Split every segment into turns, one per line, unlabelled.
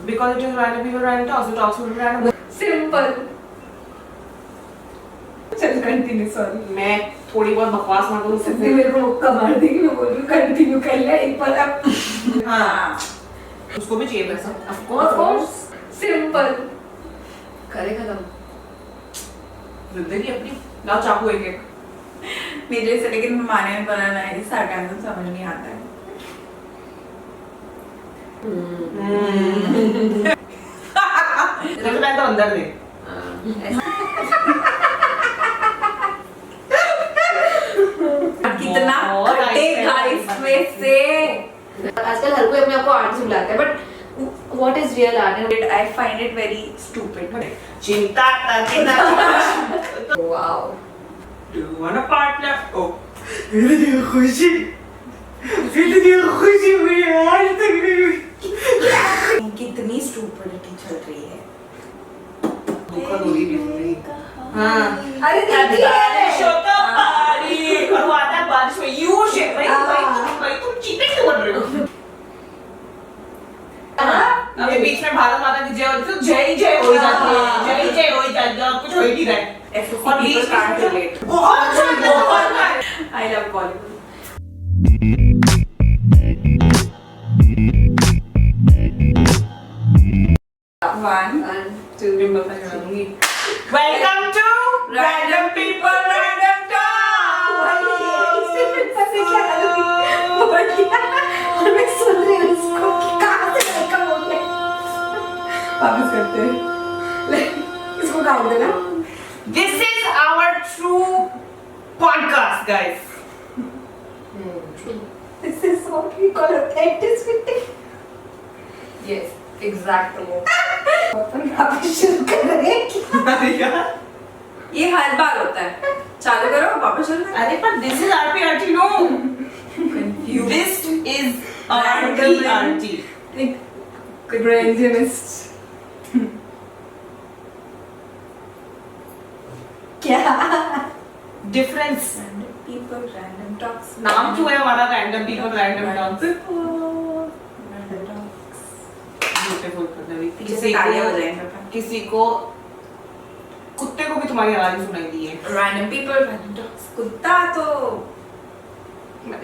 Because it is random people random talks, it talks with random.
Simple. चल continue, sorry
मैं थोड़ी बहुत बकवास ना करूँ
सिद्धि मेरे को मुक्का मार देगी, मैं बोल रही हूँ कंटिन्यू कर ले एक बार अब।
हाँ उसको भी चाहिए पैसा
ऑफ कोर्स सिंपल करे खत्म।
जिंदगी अपनी लाओ चाकू एक एक
मेरे से, लेकिन माने में बनाना है इस सार्काज़म समझ नहीं आता है।
तो मैं तो अंदर दे
कितना कटेगा इसमें से।
आजकल हर कोई अपने आप को आर्टिस्ट बुलाता है, but what is real art?
I find it very stupid.
चिंता करना
wow
Do you want a partner? Oh इतनी खुशी मुझे आज तक नहीं हुई।
कितनी stupidity चल रही है।
धोखा हो रही है। हाँ
अरे देखिए
शोका पारी और वो आता है बारिश में यू शिट भाई तुम चीटिंग क्यों कर रहे हो? अभी बीच में भारत माता की जय होती है तो जय जय हो जाती है, जय जय हो जाती है, कुछ हो ही नहीं रहा है। और बीच में
can't relate.
बहुत
I love Bollywood. One,
two,
Welcome to Random People Random
वापस करते हैं।
इसको काट देना।
This is our true podcast, guys.
This is what we call authenticity.
Yes, exactly.
अपन वापस शुरू कर रहे हैं क्या?
ये हर बार होता है। चालू करो वापस शुरू करो।
अरे पर this is RPRT, no. This is RPRT.
Grandionist. क्या?
Difference.
Random people, random talks.
नाम क्यों है हमारा Random People Random Talks?
Random talks.
Beautiful पद्धति।
किसी तालियां बजाएंगे अपन।
किसी को कुत्ते को भी तुम्हारी आवाज ही सुनाई दी है।
Random people, random talks. कुत्ता तो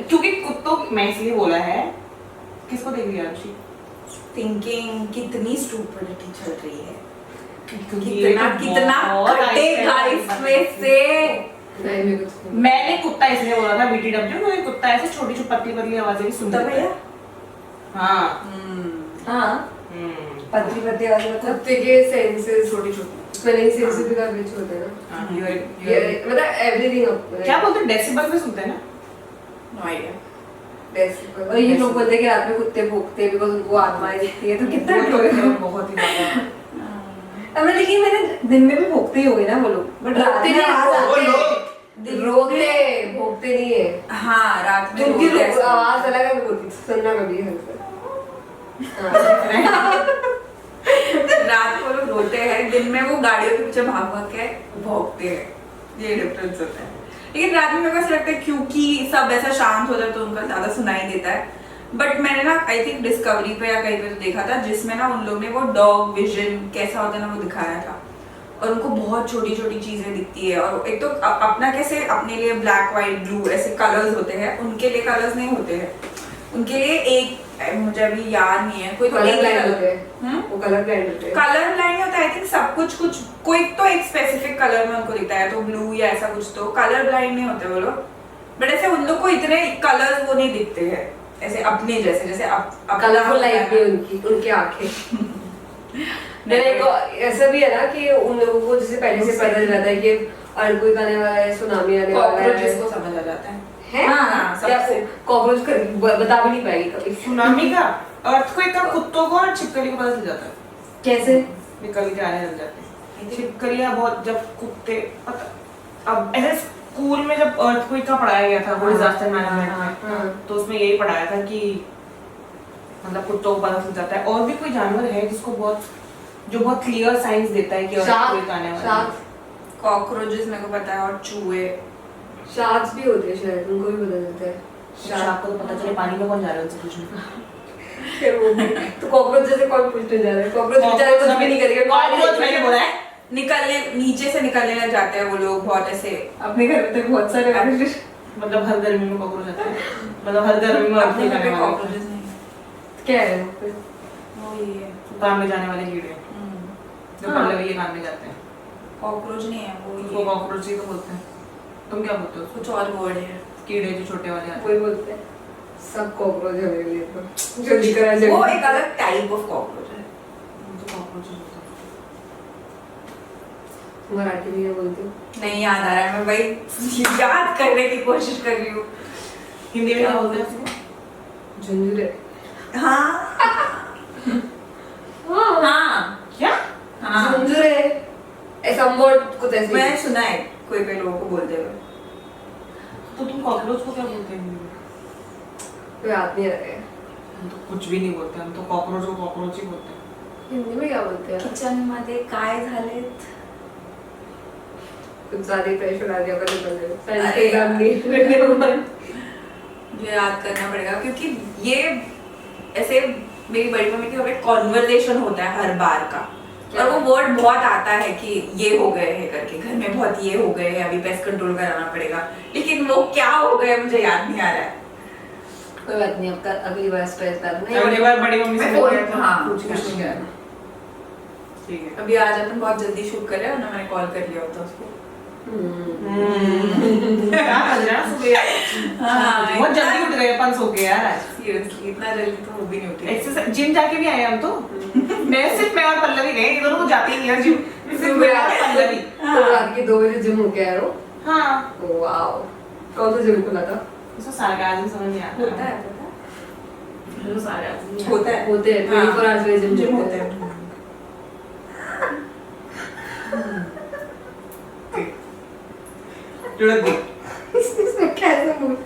क्योंकि कुत्तों मैं इसलिए बोला है। किसको देख रही है आंशी?
thinking कितनी stupidity चल रही है।
ये
कितना
तो
कितना
बहुत
कटेगा
आइस है।
इसमें से।
मैंने कुत्ता इसलिए बोला था BTW, क्योंकि कुत्ता ऐसे छोटी छोटी पतली पतली आवाजें भी सुनता
कुत्ता भैया?
हाँ
हाँ पतली पतली आवाज मतलब कुत्ते के सेंसेस छोटी छोटी स्पेलिंग सेंसेस भी काफी अच्छे होते हैं ना। ये मतलब एवरीथिंग
क्या बोलते हैं डेसिबल में सुनते हैं ना?
No idea.
और ये लोग बोलते हैं कि रात में कुत्ते भौंकते हैं बिकॉज़ उनको आत्माएं दिखती है, तो कितना ट्रू है।
बहुत ही ज्यादा।
अब लेकिन मैंने दिन में भी भौंकते ही होंगे ना वो लोग, बट रात में आवाज आते हैं, रोते भौंकते नहीं है।
हाँ रात में
उनकी
रोते हैं।
आवाज अलग है, बोलती सुनना कभी है।
रात को लोग रोते हैं, दिन में वो गाड़ियों के पीछे भाग भाग के भौंकते हैं। ये डिफरेंस होता है। लेकिन रात में मेरे को ऐसा लगता है क्योंकि सब ऐसा शांत हो जाता है तो उनका ज्यादा सुनाई देता है। बट मैंने ना आई थिंक डिस्कवरी पे या कहीं पे तो देखा था जिसमें ना उन लोग ने वो डॉग विजन कैसा होता है ना वो दिखाया था। और उनको बहुत छोटी छोटी चीजें दिखती है। और एक तो अपना कैसे अपने लिए ब्लैक व्हाइट ब्लू ऐसे कलर्स होते हैं, उनके लिए कलर्स नहीं होते हैं। उनके लिए एक मुझे अभी याद नहीं है कोई तो
कलर
एक
ब्लाइंड
कलर
होते हैं, वो कलर ब्लाइंड होते हैं।
कलर ब्लाइंड होता है आई थिंक सब कुछ कोई तो एक स्पेसिफिक कलर में उनको दिखता है तो ब्लू या ऐसा कुछ। तो कलर ब्लाइंड नहीं होते वो लोग, बट ऐसे उन लोग को इतने कलर्स वो नहीं दिखते हैं ऐसे अपने जैसे
कलरफुल लाइफ भी उनकी आंखें। मेरे को ऐसा भी है ना कि उन लोगों को जैसे पहले से पता चल जाता है कि अर्थक्वेक आने वाला है, सुनामी आने वाला है।
कॉकरोचेस को समझ आ जाता है।
हाँ, सबसे कॉकरोच बता भी नहीं पाएगी कभी।
सुनामी का अर्थक्वेक का कुत्तों को और छिपकली को पता चल जाता है।
कैसे?
निकल के आने लग जाते हैं छिपकलियां बहुत। जब कुत्ते अब ऐसे स्कूल में जब अर्थक्वेक का पढ़ाया गया था वो डिजास्टर मैनेजमेंट में, तो उसमें यही पढ़ाया था कि मतलब कुत्तों को पता चल जाता है। और भी कोई जानवर है जिसको बहुत क्लियर साइंस देता है कि अर्थक्वेक आने वाला है?
कॉकरोचेस मेरे को पता है और चूहे।
शार्क्स भी होते हैं शायद, उनको भी पता चलता है।
शार्क को तो पता चले पानी में कौन जा रहा है उनसे पूछने।
फिर वो भी तो कॉकरोच जैसे कौन पूछने जा रहा है? कॉकरोच बेचारे कुछ भी नहीं करेंगे,
कॉकरोच मैंने बोला है
निकलने नीचे से निकलने लग जाते हैं वो लोग बहुत ऐसे।
अपने घर में तो बहुत सारे वाले
मतलब हर गर्मी में कॉकरोच आते हैं, मतलब हर गर्मी में
अपने घर पे
वाले
कॉकरोचेस नहीं
क्या है वो फिर?
वो ये है
काम में जाने वाले कीड़े जो
हाँ।
पल्लवी के काम में जाते हैं,
कॉकरोच नहीं है वो
उसको
ये
कॉकरोच ही तो बोलते हैं। तुम क्या बोलते हो उसको?
कुछ और वर्ड है।
कीड़े जो छोटे वाले आते हैं।
वही बोलते हैं सब कॉकरोच है मेरे लिए तो जो दिख रहा है
वो
जगह।
एक अलग टाइप ऑफ कॉकरोच है।
हम तो कॉकरोच ही बोलते हैं।
मराठी में क्या बोलते हो?
नहीं याद आ रहा है, मैं वही याद करने की कोशिश कर रही हूँ।
हिंदी में क्या बोलते हैं उसको?
झुंझुरे।
हाँ
हाँ
हाँ
क्या?
हाँ
झुंझुरे ऐसा वर्ड कुछ ऐसे
मैंने सुना है कोई कोई लोगों को बोलते हुए।
तो तुम कॉकरोच को क्या बोलते हैं हिंदी में?
कोई याद नहीं आ रहा है
हम तो कुछ भी नहीं बोलते, हम तो कॉकरोच को कॉकरोच ही बोलते हैं।
हिंदी में क्या बोलते हैं?
किचन मध्ये काय झालेत?
कुछ ज्यादा प्रेशर आ गया पता चल साइंस
अरे
के एग्जाम नहीं
मुझे याद करना पड़ेगा क्योंकि ये ऐसे मेरी बड़ी मम्मी के कॉन्वर्सेशन होता है हर बार का, और वो वर्ड बहुत आता है कि ये हो गए हैं करके, घर में बहुत ये हो गए हैं, अभी पेस्ट कंट्रोल कराना पड़ेगा, लेकिन वो क्या हो गए मुझे याद नहीं आ रहा है।
कोई बात नहीं, आपका अगली बार स्ट्रेस करना
अगली बार बड़ी मम्मी से
मैं
बोल
फोन-
रहा था,
हाँ,
पूछ
पूछ
के
के
आना। ठीक है।
अभी आज अपन बहुत जल्दी शूट कर रहे हैं, ना मैंने कॉल कर लिया होता उसको।
क्या कर रहा है सुबह?
हाँ,
बहुत जल्दी उठ गए अपन सो के यार आज।
सीरियसली इतना जल्दी तो वो भी नहीं उठी।
एक्सरसाइज जिम जाके भी आए हम तो। मैं और पल्लवी गए, ये दोनों को जाते ही नहीं है जिम। सिर्फ मैं और पल्लवी।
तो रात के 2 बजे जिम होके आए हो?
हाँ।
वाओ, कौन सा जिम खुला था?
उसको सार्काज़म समझ नहीं आता।
होता है पता है?
उसको सार्काज़म नहीं आता।
होता है
होते हैं 24 आवर्स में जिम
जिम
होते
होते
हैं।
हैं।
जुड़त दी।
इसमें कैसे मूड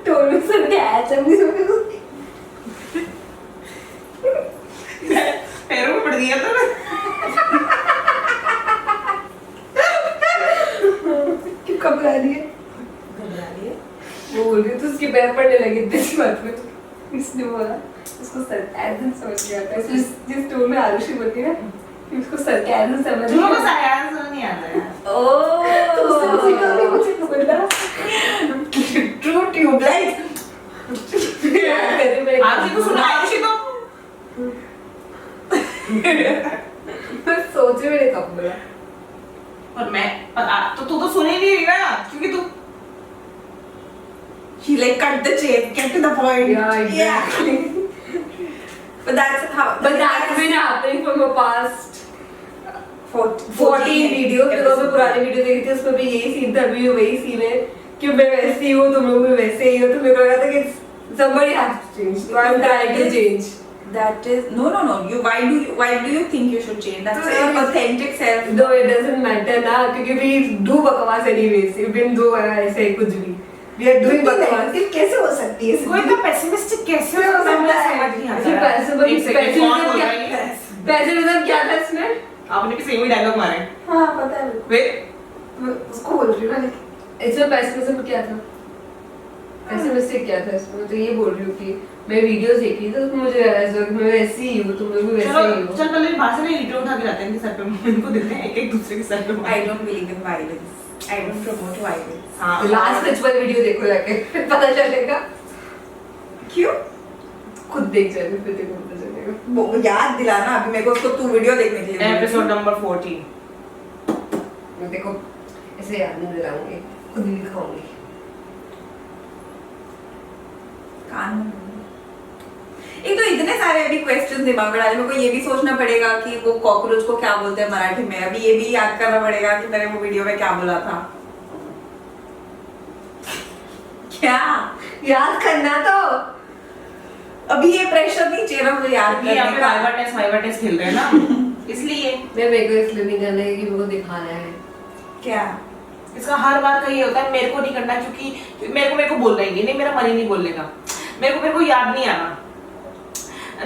टोन में सब क्या है सब
पैरों में पड़ दिया था ना।
क्यों घबरा रही है? वो बोल रही है तो उसके पैर पड़ने लगे इतनी बात में। इसने बोला उसको सरकाज़म समझ गया था, जिस टोन में आरुषि बोलती है ना उसको सरकाज़म समझ
तुम लोग को
गया।
सार्काज़म समझ नहीं आता यार।
तो उसने सीखा भी मुझे बोला
ट्रू ट्यूबलाइट।
आरुषि को सुना, आरुषि तो
मैं सोचे मैंने कब बोला।
और मैं तो तू तो सुन ही नहीं रही ना, क्योंकि तू
She like cut the chain, get to the point.
Yeah, exactly.
But that's how.
But that's been happening from the past 14
14
videos में। मैं पुराने वीडियो देखी थी, उसमें भी यही सीन था, अभी भी वही सीन है कि मैं वैसी हूँ, तुम लोग भी वैसे ही हो। तो मेरे को लगा था कि somebody has to change, so I'm trying to change.
That is no. You why do you think you should change? That's your authentic self.
Though it doesn't matter ना, क्योंकि we do बकवास anyways, even though ऐसे कुछ भी we are doing बकवास।
कैसे हो सकती है?
कोई तो पेसिमिस्टिक कैसे हो सकता है, मुझे समझ नहीं आता यार। एक सेकंड, कौन बोल रहा है?
पैसिमिज्म क्या था इसमें?
आपने भी सेम ही डायलॉग मारे।
हाँ पता है मेरे
वे
को। उसको बोल रही हूँ ना।
इसमें पैसिमिज्म क्या था? पैसिमिस्टिक क्या था इसमें? तो ये बोल रही हूँ कि मैं वीडियोस देख रही थी तो मुझे रियलाइज हुआ कि मैं वैसी ही हूँ, तुम लोग भी वैसे
चलो
ही हो।
चल पहले बाहर से ईंटें उठा के लाते हैं इनके सर पे, इनको देते हैं एक दूसरे के सर पे।
I don't believe in violence. I don't promote violence.
हाँ।
लास्ट रिचुअल वीडियो देखो जाके, फिर पता चलेगा।
क्यों?
खुद देख जाएगा फिर देखो पता चलेगा।
वो याद दिलाना अभी मेरे को उसको तू वीडियो देखने के लिए।
Episode number 14।
मैं देखो ऐसे याद नहीं दिलाऊंगी, खुद ही दिखाऊंगी।
कान एक तो इतने सारे अभी क्वेश्चन दिमाग में डाले, मेरे को ये भी सोचना पड़ेगा कि वो कॉकरोच को क्या बोलते हैं मराठी में। अभी ये भी याद करना पड़ेगा कि मैंने वो वीडियो में क्या बोला था। क्या
याद करना तो
अभी ये प्रेशर नहीं चाहिए ना मुझे याद
ये यहाँ
करने
पे
का।
वाइवा टेस्ट खेल रहे हैं ना, इसलिए।
मैं मेरे को इसलिए नहीं करना है कि मेरे को दिखाना है।
क्या
इसका हर बार का ये होता है, मेरे को नहीं करना क्योंकि मेरे को बोलना ही नहीं, मेरा मन ही नहीं बोलने का, मेरे को याद नहीं आना,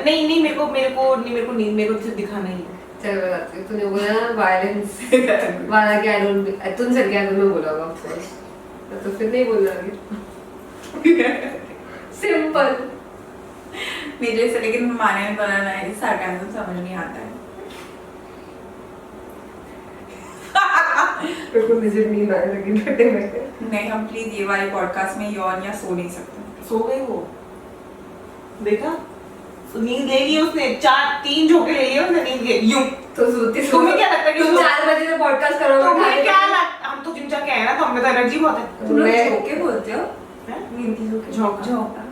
नहीं मेरे को सिर्फ दिखाना ही है।
चल मैं बताती हूँ। तूने बोला ना वायलेंस वाला क्या तुम सर क्या तुम्हें बोला होगा ऑफ कोर्स, तो फिर नहीं बोलना आगे। सिंपल।
मेरे से, लेकिन माने बनाना है सार्कास्म समझ नहीं आता है।
बिल्कुल मुझे नींद आने लगी बैठे बैठे।
नहीं, हम प्लीज ये वाली पॉडकास्ट में यौन या सो नहीं सकते।
सो गई वो, देखा नींद ले ली उसने, 3 झोंके ले लिए उसने, नींद ले यूं।
तो सोती
तुम्हें क्या लगता है कि
तुम 4 बजे से पॉडकास्ट करोगे?
तुम्हें क्या लगता, हम तो जिम जाके आए ना, तो हमें तो एनर्जी बहुत है।
तुम लोग
मैं-
झोंके बोलते हो?
हैं?
नींद की झोंके?
झोंका।
झोंका।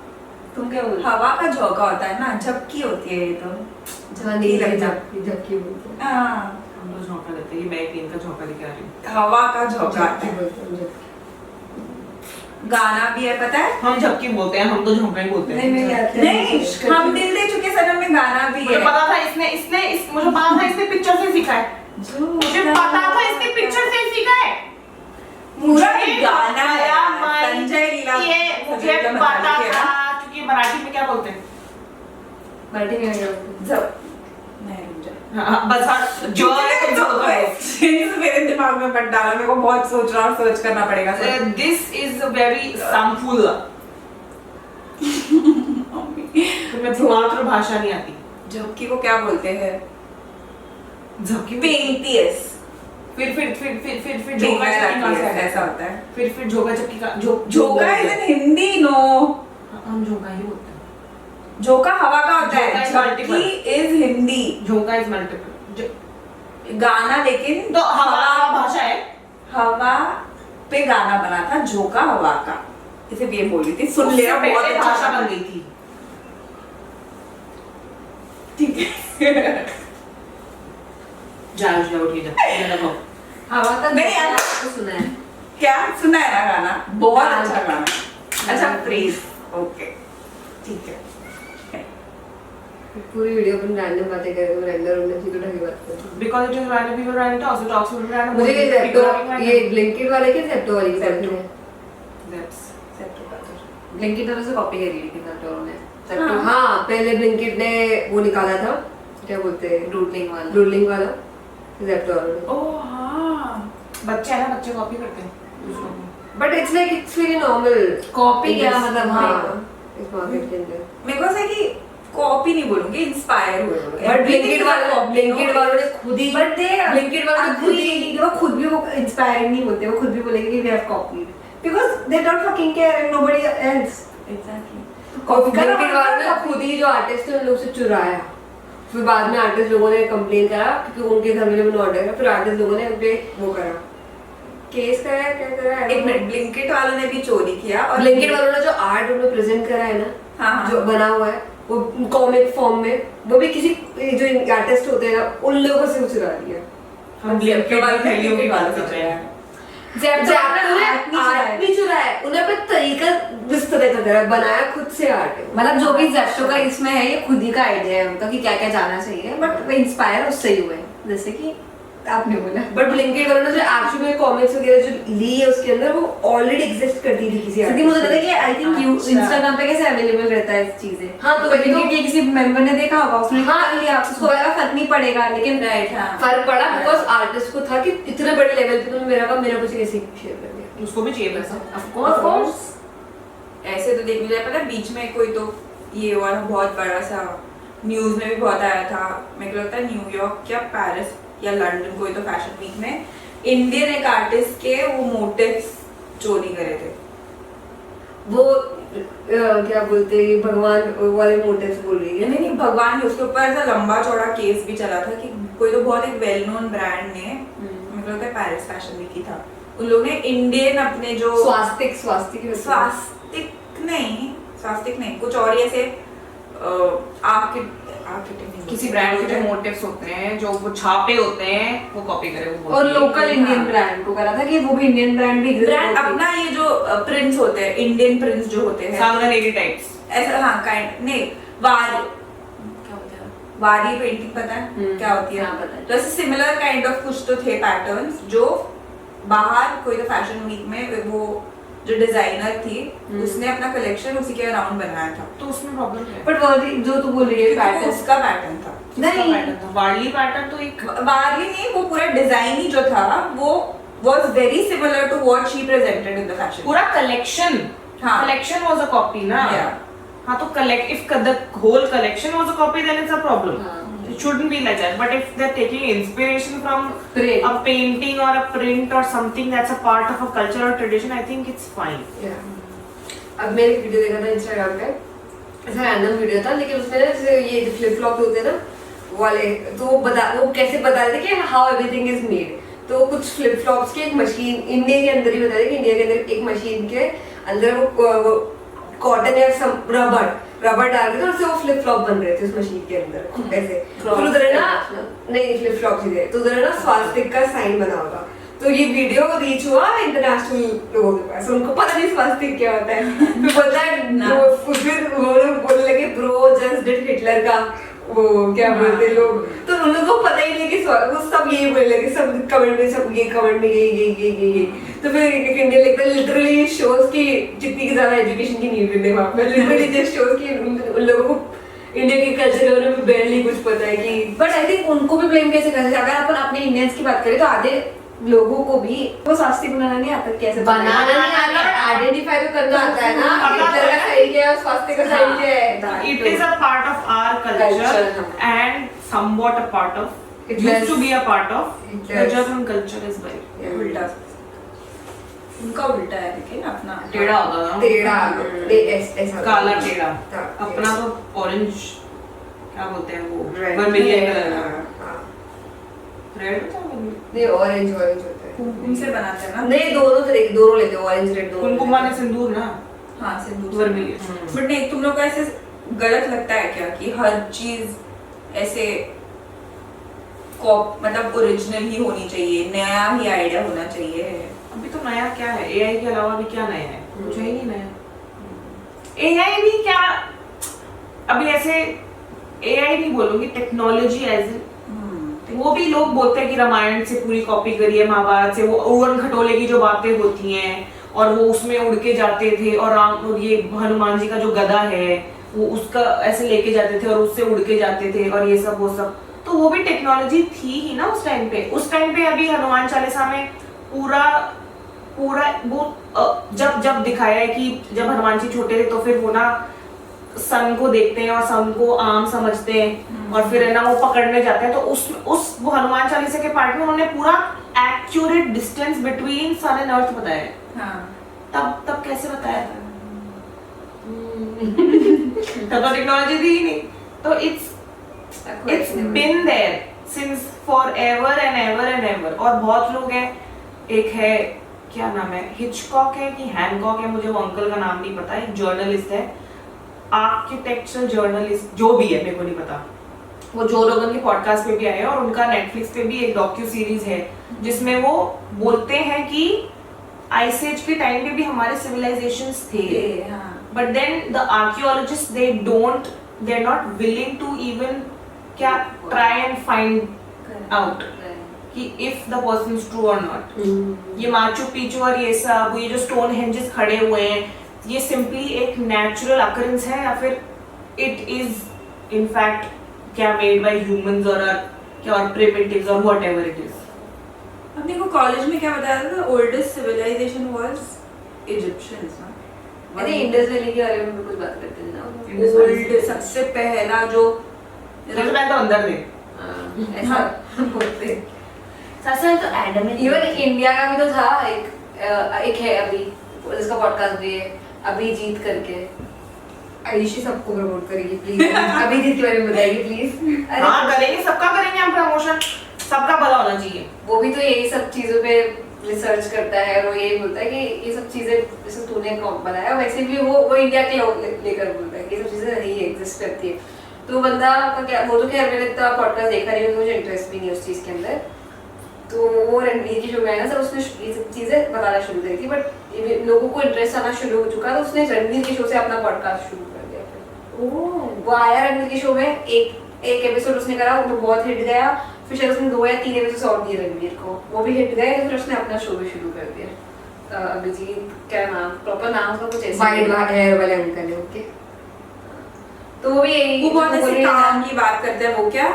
तुम क्या बोलते हो?
हवा का झोंका होता है ना, झपकी होती है ये तो।
हाँ, नींद की झपकी बोलते हैं।
हाँ,
हम तो झोंका देते हैं, ये मैं एक नींद का झोंका लेके आ रही हूँ।
हवा का झोंका आता
झपकी
है।
बोलते हैं, झपकी।
गाना भी है पता है?
हम झपकी बोलते हैं, हम तो झोंका ही बोलते हैं।
नहीं, मैं क्या-
नहीं, हम दिल दे चुके सनम में गाना भी
मुझे
है।
पता था मुझे पता था इसने पिक्चर से सीखा है। मुझे पता था इसने पिक्चर से सीखा है।
पूरा
मुझे
गाना
आया
है,
माइंड,
संजय लीला,
ये मुझे
संजय लीला
पता
मनाली के
था,
ना।
क्योंकि मराठी में क्या बोलते हैं?
मराठी में क्या बोलते हैं?
जब नहीं रुक जा।
हाँ, बस हाँ, जो है तुम जो करो।
मेरे दिमाग में मत डालो, मेरे को बहुत सोच रहा और सर्च करना पड़ेगा।
This is very shameful. तुम्हें मातृभाषा नहीं आती।
झपकी को क्या बोलते हैं?
झपकी
पेंटियस।
फिर झोंका झपकी कहाँ से आया?
ऐसा होता है।
फिर झोंका झपकी का
झोंका इज इन हिंदी, नो।
हम झोंका ही बोलते हैं।
झोंका हवा का होता है,
झोंका is
झपकी इज हिंदी।
झोंका इज मल्टीपल।
गाना लेकिन
तो हवा भाषा है।
हवा पे गाना बना था, झोंका हवा का। इसे ये बोल रही थी, सुन लेना, बहुत
पहले
अच्छा
भाषा
था।
बन गई थी।
ठीक है।
जा उठिए जा, ये लगाओ।
हवा का
नहीं यार।
तो सुना है।
क्या सुना है ना गाना? बहुत
गाना।
अच्छा गाना। अच्छा प्लीज, ओके ठीक है।
पूरी वीडियो अपन रैंडम बातें कर रहे हैं, रैंडम चीजों ढकी बात कर रहे हैं।
Because it is random, people random, also talks about random.
मुझे ये
people
Zepto,
are random.
ये ब्लिंकिट वाले के Zepto वाली की
Zepto।
बात है।
That's-
ब्लिंकिट वालों से कॉपी करी थी Zepto ने। Zepto,
हाँ।
हाँ, पहले ब्लिंकिट ने वो निकाला था, क्या बोलते हैं,
डूडलिंग वाला।
डूडलिंग वाला, Zepto वालों ने।
ओह हाँ,
बच्चे है ना, बच्चे कॉपी करते हैं दूसरों को।
But it's like it's very normal
Copy क्या मतलब?
हाँ, इस मार्केट के अंदर।
मेरे को ऐसा है कि कॉपी नहीं बोलूंगी, इंस्पायर हुए लोग।
बट ब्लिंकिट वालों ने खुद ही
But they
ब्लिंकिट वालों ने खुद ही
agree।
वो खुद भी वो इंस्पायरिंग नहीं होते, वो खुद भी बोलेंगे कि we have copied because they don't fucking care and nobody else.
Exactly।
Copy Blinkit वालों ने खुद ही जो आर्टिस्ट थे उन लोग से चुराया। फिर बाद में आर्टिस्ट लोगों ने कंप्लेन करा क्योंकि उनके घर में जब उन्होंने ऑर्डर करा, फिर आर्टिस्ट लोगों ने उनपे वो करा, केस कराया, क्या कराया।
एक मिनट, ब्लिंकिट वालों ने भी चोरी किया और
ब्लिंकिट वालों ने जो आर्ट उन्हें प्रेजेंट करा है ना,
हाँ।
जो बना हुआ है वो कॉमिक फॉर्म में, वो भी किसी जो आर्टिस्ट होते हैं ना उन लोगों से चुरा लिया।
हम ब्लिंकिट वाले थैलियों की बात कर रहे हैं।
आर्ट भी चुराया है, उन्हें अपना तरीका जिस तरह का करा, बनाया खुद से आर्ट है।
मतलब जो भी जेप्टो का इसमें है, ये खुद ही का आइडिया है उनका कि क्या क्या जाना चाहिए, बट वो इंस्पायर उससे ही हुए हैं, जैसे कि आपने बोला।
बट ब्लिंकिट वालों ने जो एक्चुअली में कॉमिक्स वगैरह जो ली है उसके अंदर वो ऑलरेडी एग्जिस्ट करती थी किसी
क्योंकि मुझे लगता है कि आई थिंक
अच्छा।
इंस्टाग्राम पे कैसे अवेलेबल रहता है चीजें।
हाँ, तो वही तो-
ब्लिंकिट के किसी मेंबर ने देखा होगा, उसने
हाँ।
कर लिया, उसको लगा फर्क नहीं पड़ेगा, लेकिन
राइट, हाँ।
फर्क पड़ा बिकॉज आर्टिस्ट को था कि इतने बड़े लेवल पे तुमने मेरा कुछ कैसे शेयर कर दिया।
उसको भी चाहिए पैसा।
Of course।
ऐसे तो देख लिया, पता है बीच में कोई तो ये हुआ था, बहुत बड़ा सा न्यूज में भी बहुत आया था। मेरे को लगता है न्यूयॉर्क या पेरिस या लंदन, कोई तो फैशन वीक में इंडियन एक आर्टिस्ट के वो मोटिव्स चोरी करे थे।
वो क्या बोलते हैं, भगवान वाले मोटिव्स बोल रही है।
नहीं भगवान ने, उसके ऊपर ऐसा लंबा चौड़ा केस भी चला था कि कोई तो बहुत एक वेल नोन ब्रांड ने, मेरे को लगता है पेरिस फैशन वीक ही था, उन लोगों ने इंडियन अपने जो स्वास्तिक नहीं कुछ और ही ऐसे
किसी ब्रांड के जो मोटिव्स होते हैं, जो वो छापे होते हैं, वो कॉपी करे वो
और
बोलते हैं।
लोकल इंडियन ब्रांड को करा था कि वो भी इंडियन ब्रांड भी
ब्रांड अपना ये जो प्रिंट्स होते हैं, इंडियन प्रिंट्स जो होते हैं
सावधान एडी टाइप्स।
ऐसा, हाँ काइंड नहीं, वारी क्या होता है, वारी पेंटिंग पता है क्या होती है?
हाँ, पता है।
तो ऐसे सिमिलर काइंड ऑफ कुछ तो थे पैटर्न्स जो बाहर कोई तो फैशन वीक में वो जो डिजाइनर थी उसने अपना कलेक्शन उसी के अराउंड बनाया था।
तो उसमें प्रॉब्लम क्या है?
बट वो जो तू बोल रही है
क्योंकि वो
पैटर्न,
उसका पैटर्न था।
किसका
नहीं।
पैटर्न था? वार्ली पैटर्न तो एक
वारली नहीं, वो पूरा डिजाइन ही जो था वो was very similar to what she presented in the fashion.
पूरा कलेक्शन,
हाँ।
कलेक्शन वाज अ कॉपी ना।
Yeah.
हाँ तो collect if the whole collection was a copy then it's a problem.
हाँ.
It shouldn't be like that. But if they're taking inspiration from
Print.
a painting or a print or something that's a part of a culture or tradition, I think it's fine.
Yeah. अब मैंने एक video देखा था Instagram पे, ऐसा random video था, लेकिन उसमें ना जैसे ये फ्लिप फ्लॉप होते हैं ना वाले, तो वो कैसे बता रहे थे कि हाउ एवरीथिंग इज मेड. तो कुछ फ्लिप फ्लॉप्स की एक मशीन इंडिया के अंदर ही बता रहे कि इंडिया के अंदर एक मशीन के अंदर वो कॉटन या रबर डाल के तो उससे वो फ्लिप फ्लॉप बन रहे थे उस मशीन के अंदर ऐसे. फिर उधर है ना, नहीं फ्लिप फ्लॉप ही थे, तो उधर है ना स्वास्तिक का साइन बना होगा. तो ये वीडियो रीच हुआ इंटरनेशनल लोगों के पास, उनको पता नहीं स्वास्तिक क्या होता है. फिर पता है फिर वो लोग बोलने लगे ब्रो जस्ट डिड हिटलर का वो क्या बोलते लोग, तो उन लोगों को पता ही नहीं कि वो सब यही बोलने लगे, सब कमेंट में सब ये कमेंट में ये. तो फिर एक इंडियन लिखता है लिटरली शोज की जितनी की ज्यादा एजुकेशन की नीड है वहाँ पे, लिटरली जस्ट शोज की उन लोगों को इंडिया के कल्चर के बारे में barely कुछ पता है कि.
बट आई थिंक उनको भी ब्लेम कैसे कर सकते हैं? अगर अपन अपने इंडियंस की बात करें तो आधे लोगों को भी वो स्वास्तिक बनाना नहीं आता, कैसे
बनाना नहीं आता, आइडेंटिफाई तो करना आता है ना, हिटलर का साइन क्या है, स्वास्तिक का साइन क्या है.
It is a part of our culture and somewhat a part of, used to be a part of the German culture as well.
उल्टा उनका उल्टा है, लेकिन अपना
टेढ़ा होता था.
टेढ़ा ऐसा
काला टेढ़ा.
हाँ,
अपना तो ऑरेंज क्या बोलते हैं वो
Red.
वर्मिलियन कलर का.
हाँ.
रेड होता है.
नहीं ऑरेंज होता है.
कुमकुम से बनाते हैं ना.
नहीं दोनों से दोनों लेते हैं, ऑरेंज रेड दोनों.
कुमकुम माने सिंदूर ना.
हाँ सिंदूर.
वर्मिलियन.
बट नहीं, तुम लोग को ऐसे गलत लगता है क्या कि हर चीज ऐसे मतलब ओरिजिनल ही होनी चाहिए, नया ही आइडिया होना चाहिए?
अभी तो नया क्या है, एआई के अलावा भी क्या नया है? कुछ है ही नहीं नया. एआई भी क्या, अभी ऐसे एआई नहीं बोलूंगी, टेक्नोलॉजी एज वो भी लोग बोलते हैं कि रामायण से पूरी कॉपी करी है, महाभारत से वो उड़न खटोले की जो बातें होती हैं और वो उसमें उड़ के जाते थे, और राम और ये हनुमान जी का जो गदा है वो उसका ऐसे लेके जाते थे और उससे उड़ के जाते थे और ये सब वो सब, तो वो भी टेक्नोलॉजी थी ही ना उस टाइम पे. उस टाइम पे अभी हनुमान चालीसा में पूरा वो जब दिखाया है कि जब हनुमान जी छोटे थे तो फिर वो ना सन को देखते हैं और सन को आम समझते हैं और फिर है ना वो पकड़ने जाते हैं, तो उस वो हनुमान चालीसा के पार्ट में उन्होंने पूरा accurate distance between sun and earth बताया है.
हाँ.
तब कैसे बताया था? तब तो टेक्नोलॉजी थी ही नहीं. तो it's been there since forever and ever and ever. और बहुत लोग हैं, एक है क्या नाम है, हिचकॉक है कि हैनकॉक है, मुझे वो अंकल का नाम नहीं पता, एक जर्नलिस्ट है, आर्किटेक्चरल जर्नलिस्ट जो भी है मेरे को नहीं पता. वो जो रोगन के पॉडकास्ट पे भी आए हैं और उनका नेटफ्लिक्स पे भी एक डॉक्यू सीरीज है जिसमें वो बोलते हैं कि आइस एज के टाइम पे भी हमारे सिविलाइजेशंस थे, but then the archaeologist they are not willing to even क्या ट्राई एंड फाइंड आउट कि if the person is true और नॉट. ये माचू पिचू और ये सब, ये जो स्टोन हेंजेस खड़े हुए हैं, ये सिंपली एक नेचुरल अकरेंस है या फिर इट इज इन फैक्ट क्या मेड बाय ह्यूमंस और क्या और प्रिमिटिव्स और व्हाटएवर इट इज.
हमने को कॉलेज में क्या बताया था? ओल्डेस्ट सिविलाइजेशन वाज इजिप्शियंस ना.
अरे इंडस वैली के बारे में भी कुछ बात करते थे ना.
ओल्ड सबसे पहला जो
सबसे पहले तो अंदर थे.
ऐसा बोलते.
ससुर तो एडम
इवन इंडिया का भी तो था एक है अभी जिसका पॉडकास्ट भी है, अभिजीत करके. आयुषी सबको प्रमोट करेगी प्लीज. अभिजीत के बारे में बताइए प्लीज.
हाँ करेंगे, सबका करेंगे हम प्रमोशन, सबका भला होना चाहिए.
वो भी तो यही सब चीजों पे रिसर्च करता है और वो यही बोलता है कि ये सब चीजें जैसे तूने बनाया वैसे भी वो इंडिया के लोग लेकर बोलता है कि ये सब चीजें नहीं एग्जिस्ट करती है. तो बंदा का क्या, वो तो खैर मैंने इतना पॉडकास्ट देखा नहीं, मुझे इंटरेस्ट भी नहीं उस चीज के अंदर. तो वो रणवीर की शो में ना सर उसने ये सब चीजें बताना शुरू करी थी, बट लोगों को इंटरेस्ट आना शुरू हो चुका, तो उसने रणवीर के शो से अपना पॉडकास्ट शुरू कर दिया. फिर वो आया रणवीर के शो में, एक एपिसोड उसने करा, वो बहुत हिट गया. फिर शायद उसने 2 या 3 एपिसोड और दिए रणवीर को, वो भी हिट गए. फिर उसने अपना शो भी शुरू कर दिया. अभिजीत क्या नाम, प्रॉपर नाम उसका कुछ ऐसा वाइड हेयर वाले अंकल है. ओके, तो वो भी यही,
वो बहुत ऐसे काम की बात करते हैं. वो क्या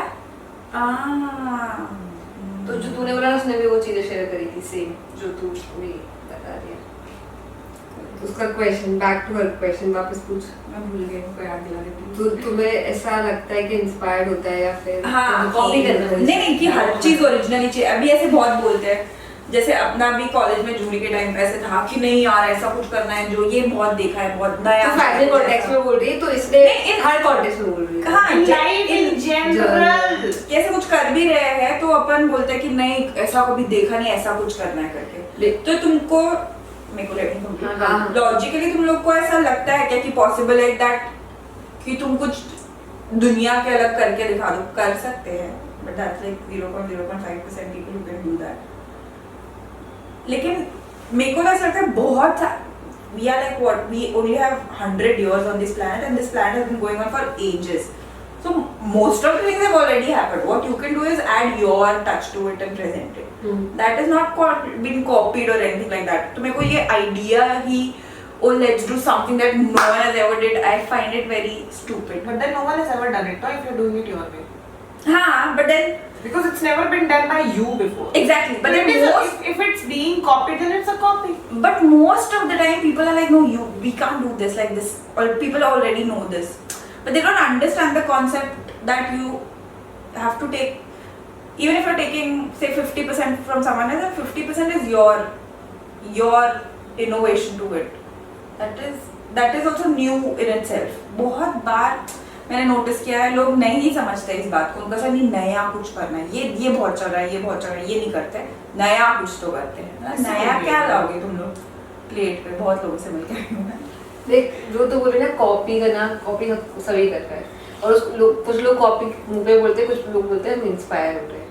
तो जो तूने बोला ना उसने भी वो चीजें शेयर करी थी सेम जो तू भी बता रही है. उसका question, back to her question, वापस पूछ।
मैं भूल गई, उनको याद दिला देती हूँ।
तो तुम्हें ऐसा लगता है कि इंस्पायर्ड होता है या फिर
हाँ
कॉपी करना है?
नहीं कि हर चीज ओरिजिनली चाहिए। अभी ऐसे बहुत बोलते हैं, जैसे अपना भी कॉलेज में जूरी के टाइम पे ऐसे था कि नहीं यार ऐसा कुछ करना है जो ये बहुत देखा है, बहुत नया।
तो फैशन कॉन्टेक्स्ट में बोल रही है, तो इसलिए
नहीं, in-
हर कॉन्टेक्स्ट में बोल रही है।
कहाँ
लाइफ इन जनरल
कैसे कुछ कर भी रहे हैं तो अपन बोलते हैं कि नहीं ऐसा कभी देखा नहीं, ऐसा कुछ करना है करके। तो तुमको मेरे को
हाँ।
लॉजिकली तुम लोग को ऐसा लगता है क्या कि पॉसिबल है दैट कि तुम कुछ दुनिया के अलग करके दिखा दो, कर सकते हैं, but that's like 0.05% people who can do that. लेकिन मेरे को ऐसा लगता है बहुत we are like what, we only have 100 years on this planet and this planet has been going on for ages, so most of the things have already happened. What you can do is add your touch to it and present it. That is not been copied or anything like that. तो मेरे को ये idea he oh let's do something that no one has ever did, I find it very stupid.
but then no one has ever done it, no, if you're doing it your way,
हाँ but then
because it's never been done by you before.
exactly, but
But
then
it is
most
if it's being copied, then it's a copy.
But most of the time people are like, no, we can't do this like this, or people already know this, but they don't understand the concept that you have to take, even if you're taking say 50% from someone else, then 50% is your innovation to it. That is also new in itself. बहुत बार मैंने notice किया है लोग नहीं समझते इस बात को, उनका सर नहीं नया कुछ करना है, ये बहुत चल रहा है, ये बहुत चल रहा है, ये नहीं करते, नया कुछ तो करते हैं। नया क्या लाओगे तुम लोग प्लेट पे? बहुत लोगों से मिलकर आई हूं मैं।
देख जो तो बोले ना कॉपी करना, कॉपी सभी कर रहा है, और कुछ लोग कॉपी मुंह पे बोलते हैं, कुछ लोग बोलते हैं हम इंस्पायर हो रहे हैं।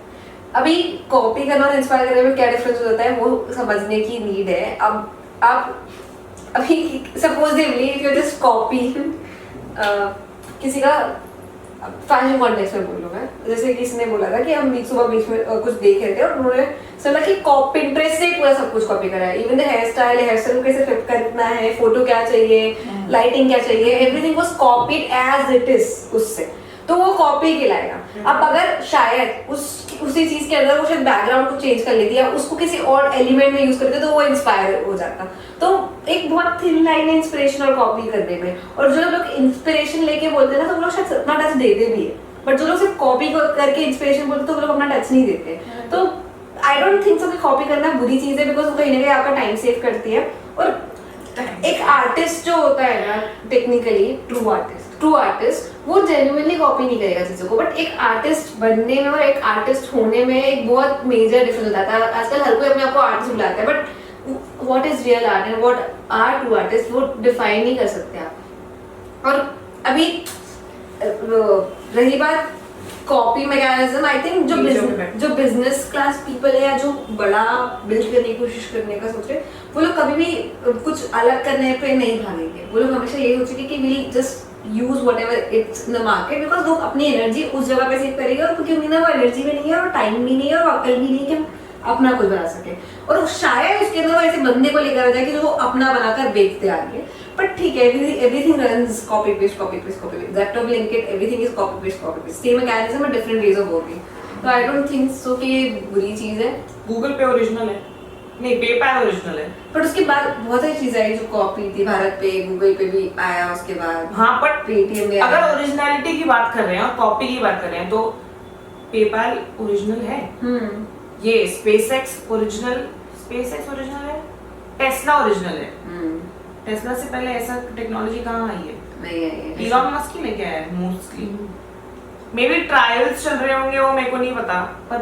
अभी कॉपी करना और इंस्पायर करने में क्या डिफरेंस हो जाता है वो समझने की नीड है। अब आप अभी सपोजिवली इफ यू जस्ट कॉपी किसी का फैशन कॉन्टेक्स्ट में बोलूँ मैं, जैसे किसी ने बोला था कि हम सुबह बीच में कुछ देख रहे थे और उन्होंने सोचा कि पिंटरेस्ट से पूरा सब कुछ कॉपी करा है, इवन द हेयर स्टाइल को कैसे फ्लिप करना है, फोटो क्या चाहिए, लाइटिंग क्या चाहिए, everything was copied as it is उससे, तो वो कॉपी कहलाएगा। अब अगर शायद उसी चीज के अंदर वो शायद बैकग्राउंड को चेंज कर लेती या उसको किसी और एलिमेंट में यूज करते तो वो इंस्पायर हो जाता। तो एक बहुत थिन लाइन है इंस्पिरेशन और कॉपी करने में, और जो लोग इंस्पिरेशन लेके बोलते हैं ना तो वो लोग शायद अपना टच देते भी है, बट जो लोग सिर्फ कॉपी करके इंस्पिरेशन बोलते हैं तो वो लोग अपना टच नहीं देते। तो आई डोंट थिंक सो कि कॉपी करना बुरी चीज है, बिकॉज वो कहीं ना कहीं आपका टाइम सेव करती है। और एक आर्टिस्ट जो होता है ना, टेक्निकली ट्रू आर्टिस्ट वो जेन्युइनली कॉपी नहीं करेगा चीजों को, बट एक आर्टिस्ट बनने में और एक आर्टिस्ट होने में एक बहुत मेजर डिफरेंस होता है। आजकल हर कोई अपने आप को आर्टिस्ट बुलाता है, but what is real art and what are true artist वो डिफाइन नहीं कर सकते आप। और अभी रही बात कॉपी मैकेनिज्म, आई थिंक जो बिजनेस क्लास पीपल है या जो बड़ा बिल्ड करने की कोशिश करने का सोच रहे वो लोग कभी भी कुछ अलग करने पे नहीं भागेंगे। वो लोग हमेशा यही सोचेंगे कि we just use whatever it's in the market, because लोग अपनी एनर्जी उस जगह पे सेव करेंगे, और क्योंकि उन्हें वो एनर्जी भी नहीं है और टाइम भी नहीं है और अकल भी नहीं है कि हम अपना कुछ बना सके। और शायद उसके अंदर ऐसे बंदे को लेकर आ जाए कि जो अपना बनाकर बेचते आगे, बट ठीक है, everything runs copy paste Zepto, Blinkit, everything is copy paste same mechanism but different ways of working. So I don't think so कि ये बुरी चीज है।
गूगल पे ओरिजिनल है, नहीं पेपैल ओरिजिनल है,
बट उसके बाद बहुत सारी चीजें आई जो कॉपी थी, भारत पे गूगल पे भी आया, उसके बाद
हाँ बट
पेटीएम में
अगर
आया।
ओरिजिनलिटी की बात कर रहे हैं और कॉपी की बात कर रहे हैं तो पेपैल ओरिजिनल है, ये स्पेसएक्स ओरिजिनल है, टेस्ला ओरिजिनल है। टेस्ला से पहले ऐसा टेक्नोलॉजी कहाँ आई है?
नहीं है,
इलॉन मस्क ही लेके आया है मोस्टली। मे बी ट्रायल्स चल रहे होंगे, वो मेरे को नहीं पता, पर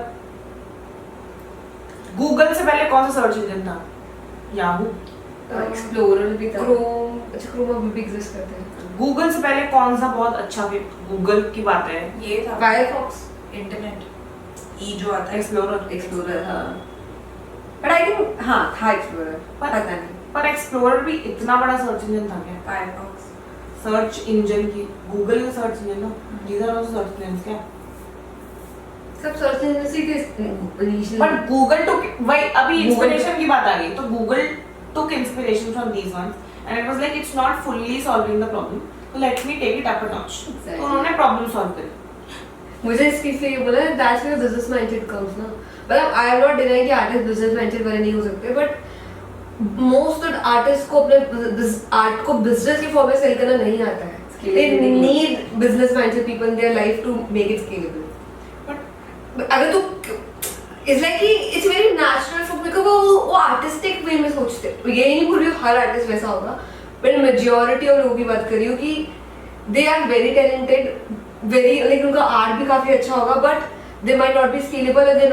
गूगल से पहले कौन सा सर्च इंजन था? याहू,
एक्सप्लोरर भी था, क्रोम, अच्छा क्रोम अभी भी एग्जिस्ट करते हैं।
गूगल से पहले कौन सा बहुत अच्छा गूगल की बात है?
ये था
फायरफॉक्स,
इंटरनेट ई जो आता है,
एक्सप्लोरर हाँ, बट आई थिंक हाँ था एक्सप्लोरर, पता नहीं।
पर एक्सप्लोरर भी इतना बड़ा सर्च इंजन था क्या?
फायरफॉक्स
सर्च इंजन की गूगल का सर्च इंजन ना, these are also search engines क्या?
सब सर्च इंजन से इनिशियल,
बट गूगल टुक वही अभी इंस्पिरेशन की बात आ गई, तो Google took inspiration from these ones and it was like it's not fully solving the problem, so let me take it up a notch.
Exactly.
तो उन्होंने प्रॉब्लम सॉल्व करी।
मुझे इसके लिए बोला that's where business mindset comes ना, मतलब I am not denying कि आर्टिस्ट बिजनेस माइंडसेट वाले नहीं हो सकते, बट मोस्ट आर्टिस्ट को अपने आर्ट को बिजनेस के फॉर्म में सेल करना नहीं आता है. They need business mindset people in their life to make it scalable. But अगर तू it's like कि it's very natural for because वो artistic way में सोचते हैं. ये नहीं बोल रही हूँ हर आर्टिस्ट वैसा होगा, but majority ऑफ लोगों की बात कर रही हूँ कि they are very talented, very like उनका आर्ट भी काफी अच्छा होगा, but they might not be scalable and they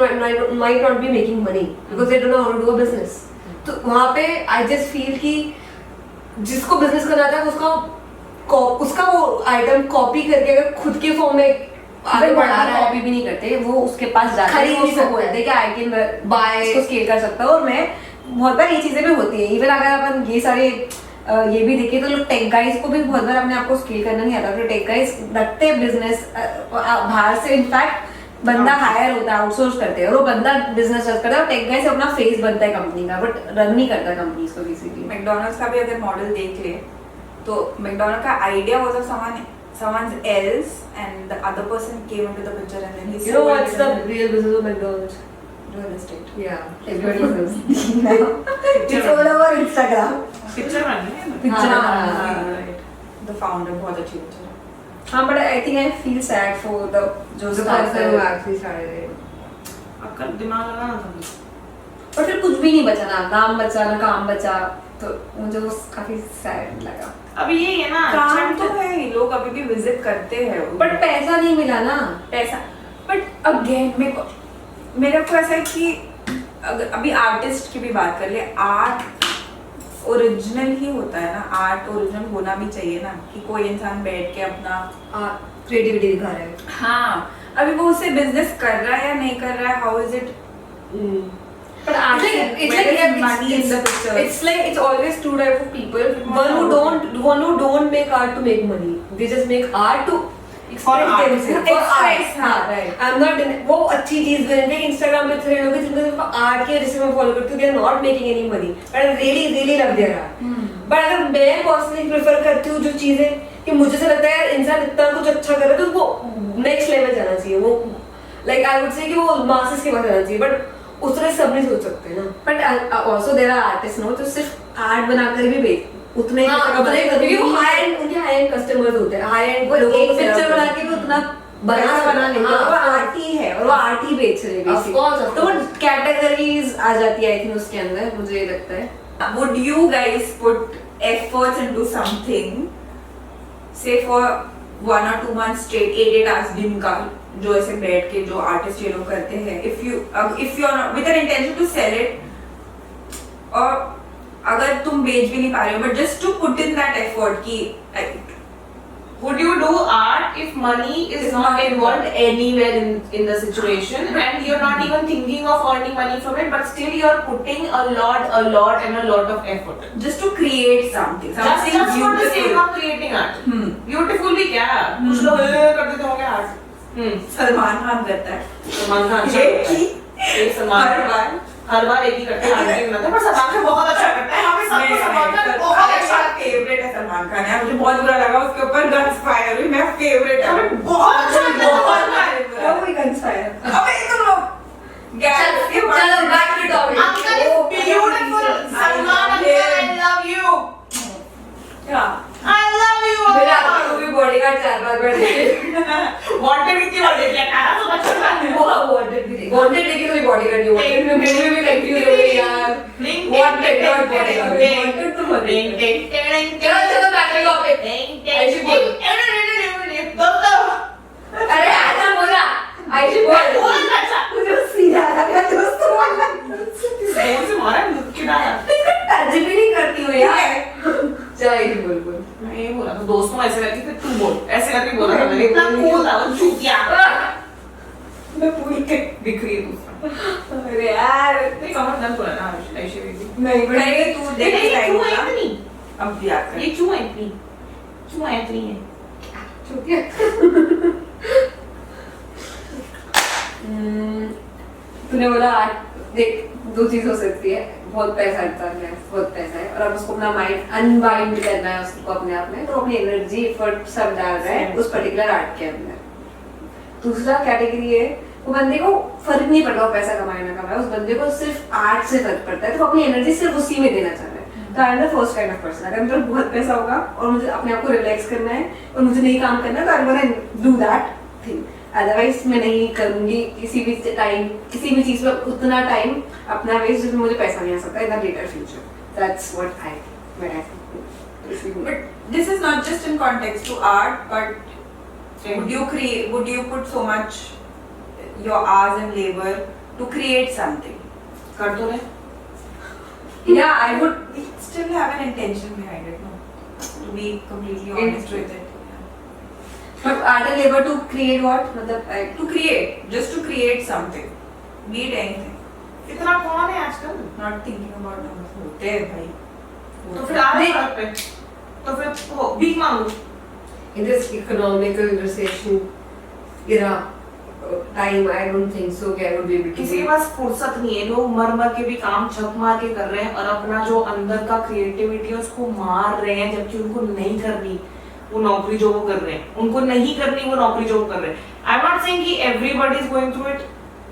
might not be making money because they don't know how to do a business. तो वहाँ पे I just feel कि जिसको business करना आता है उसका वो आइटम कॉपी करके अगर खुद के फॉर्म में आगे बढ़ा रहा है,
कॉपी भी नहीं करते, वो उसके पास जाते हैं, वो उसको बोलते हैं कि आई कैन बाय, इसको स्केल कर सकता हूँ. और मैं बहुत बार ये चीजें भी होती है, इवन अगर अपन ये सारे ये भी देखें तो लोग टेक गाइज को भी बहुत बार अपने आप को स्केल करना नहीं आता, फिर टेक गाइज रखते हैं बिजनेस बाहर से, इनफैक्ट बंदा हायर होता है, आउटसोर्स करते हैं और वो बंदा बिजनेस रन करता है, और टेक गाइज अपना फेस बनता है कंपनी का, बट रन नहीं करता कंपनी को बेसिकली.
मैकडॉनल्ड्स का भी अगर मॉडल देख ले तो मैकडॉनल्ड का idea was of someone else and the other person came into the picture and then he
You know what's the real business of McDonald's?
real estate.
Yeah, everybody knows.
It's all over Instagram.
Picture बन रही है
Picture
Right. The founder बहुत अच्छी picture है.
हाँ, but I think I feel sad for the जो
The person who actually started it.
अक्कल दिमाग लगाना था.
और फिर कुछ भी नहीं बचा, ना नाम बचा ना काम बचा, तो मुझे वो काफी सैड लगा.
अभी ये है ना,
काम तो है, लोग अभी भी विजिट करते हैं,
बट पैसा नहीं मिला ना.
पैसा. बट अगेन मेरे को ऐसा है कि अगर अभी आर्टिस्ट की भी बात कर ले, आर्ट ओरिजिनल ही होता है ना, आर्ट ओरिजिनल होना भी चाहिए ना, कि कोई इंसान बैठ के अपना
क्रिएटिविटी दिखा रहा है.
हाँ, अभी वो उसे बिजनेस कर रहा है या नहीं कर रहा है, how is it.
But
It's like money in the picture.
It's like it's always two type of people. One who don't make art to make money. They just make art to express
art.
themselves.
Express, हाँ,
right. I'm not वो अच्छी चीज बने Instagram पे इतने लोग हैं जिनको सिर्फ आर्ट के जिसे मैं फॉलो करती हूँ, they are not making any money. But I really love their art. But अगर मैं personally prefer करती हूँ जो चीजें कि मुझे से लगता है यार इंसान इतना कुछ अच्छा कर रहा है तो उसको next level जाना चाहिए. वो like I would say कि वो masses के पास जाना चाहिए. But उस तरह सब नहीं सोच सकते ना.
But also there are artist no जो सिर्फ आर्ट बनाकर भी बेच उतने ही
क्योंकि वो हाई एंड उनके हाई एंड कस्टमर्स होते हैं, हाई एंड
वो एक पिक्चर बना के भी उतना बना लेंगे, वो आर्ट ही है और वो आर्ट ही बेच रहे हैं बेसिकली. तो वो कैटेगरीज आ जाती है आई थिंक उसके अंदर, मुझे ये लगता है.
Would you guys put efforts into something, say for 1 or 2 months straight, 8 hours दिन का, जो ऐसे बैठ के जो आर्टिस्ट ये लोग करते हैं, if you are with an intention to sell it, और अगर तुम बेच भी नहीं पा रहे हो, but just to put in that effort कि
would you do art if money is not involved anywhere in the situation and you're not even thinking of earning money from it, but still you're putting a lot of effort
just to create something
just for the sake
beautiful.
of creating art. Beautiful भी क्या, कुछ लोग कर देते होंगे art.
Salman Khan करता है,
सलमान खान हर बार एक ही करते हैं, आगे नहीं पर सलमान खान बहुत अच्छा करता है. हमें सबको सलमान खान बहुत अच्छा
फेवरेट है. सलमान खान है, मुझे बहुत बुरा लगा उसके ऊपर गन्स फायर हुई, मैं फेवरेट है, बहुत अच्छा
कोई कंस्पायर.
अबे तुम
चलो back to topic.
Uncle is beautiful. Salman uncle, I love you. I love you.
मेरे आपकी मूवी बॉडीगार्ड 4 बार बैठ गई.
Wanted कितनी बार देख लिया, खाना तो बच्चा था.
वो वांटेड देखी तो बॉडीगार्ड नहीं वांटेड में मूवी में कंफ्यूज हो गई यार. Wanted not bodyguard. वांटेड तो मत चलो बैक टू टॉपिक. ऐसे बोल. अरे ऐसा बोला. ऐसे बोल.
मुझे सीधा लगा दोस्तों वाला.
सही से मारा मुझ के डाला.
टच भी नहीं करती हूँ यार.
चल ऐसे बोल.
मैं ये बोला था दोस्तों ऐसे करके फिर तू बोल, ऐसे करके बोला था मैंने. इतना कूल था वो चूतिया. मैं पूरी के दिख रही है दूसरा.
अरे यार
नहीं कमर दर्द हो रहा है ना ऐसे भी.
नहीं करेंगे तू देख
ये
टाइम
क्यों है
होगा
इतनी?
अब याद कर.
ये क्यों है इतनी? क्यों है इतनी है?
तूने बोला आर्ट देख 2 चीज हो सकती है. बहुत पैसा लगता है, बहुत पैसा है और अब उसको अपना माइंड अनबाइंड करना है उसको अपने आप में, तो अपनी एनर्जी एफर्ट सब डाल रहा है उस पर्टिकुलर आर्ट के अंदर. दूसरा कैटेगरी है
वो बंदे को फर्क नहीं पड़ता वो पैसा कमाए ना कमाए, उस बंदे को सिर्फ आर्ट से फर्क पड़ता है, तो वो अपनी एनर्जी सिर्फ उसी में देना चाह रहा है। तो I am the first kind of person, अगर मेरे पास बहुत पैसा होगा और मुझे अपने आप को रिलैक्स करना है और मुझे नहीं काम करना है, तो I am gonna do that thing. Otherwise मैं नहीं करूंगी किसी भी टाइम किसी भी चीज में उतना टाइम अपना वेस्ट जिसमें मुझे पैसा नहीं आ सकता in the later future. That's what I think.
But this is not just in context to art, but would you put so much your hours and labor to create something?
कर तो रहे,
Yeah, I would.
We still have an intention behind it, no? To be completely honest with it.
But art and labor to create what? मतलब
To create, just to create something. Be it anything.
इतना कौन है आजकल?
Not thinking about numbers. होते हैं भाई.
तो फिर आ रहे सड़क पे, तो फिर वो भीख मांगो।
In this economical recession era time, I don't think so कि I would be able to
किसी के पास फुर्सत नहीं है, लोग मर मर के भी काम झक मार के कर रहे हैं और अपना जो अंदर का क्रिएटिविटी है उसको मार रहे हैं, जबकि उनको नहीं करनी वो नौकरी जो वो कर रहे हैं, उनको नहीं करनी वो नौकरी जो वो कर रहे हैं। आई एम नॉट सेइंग कि everybody is going through it,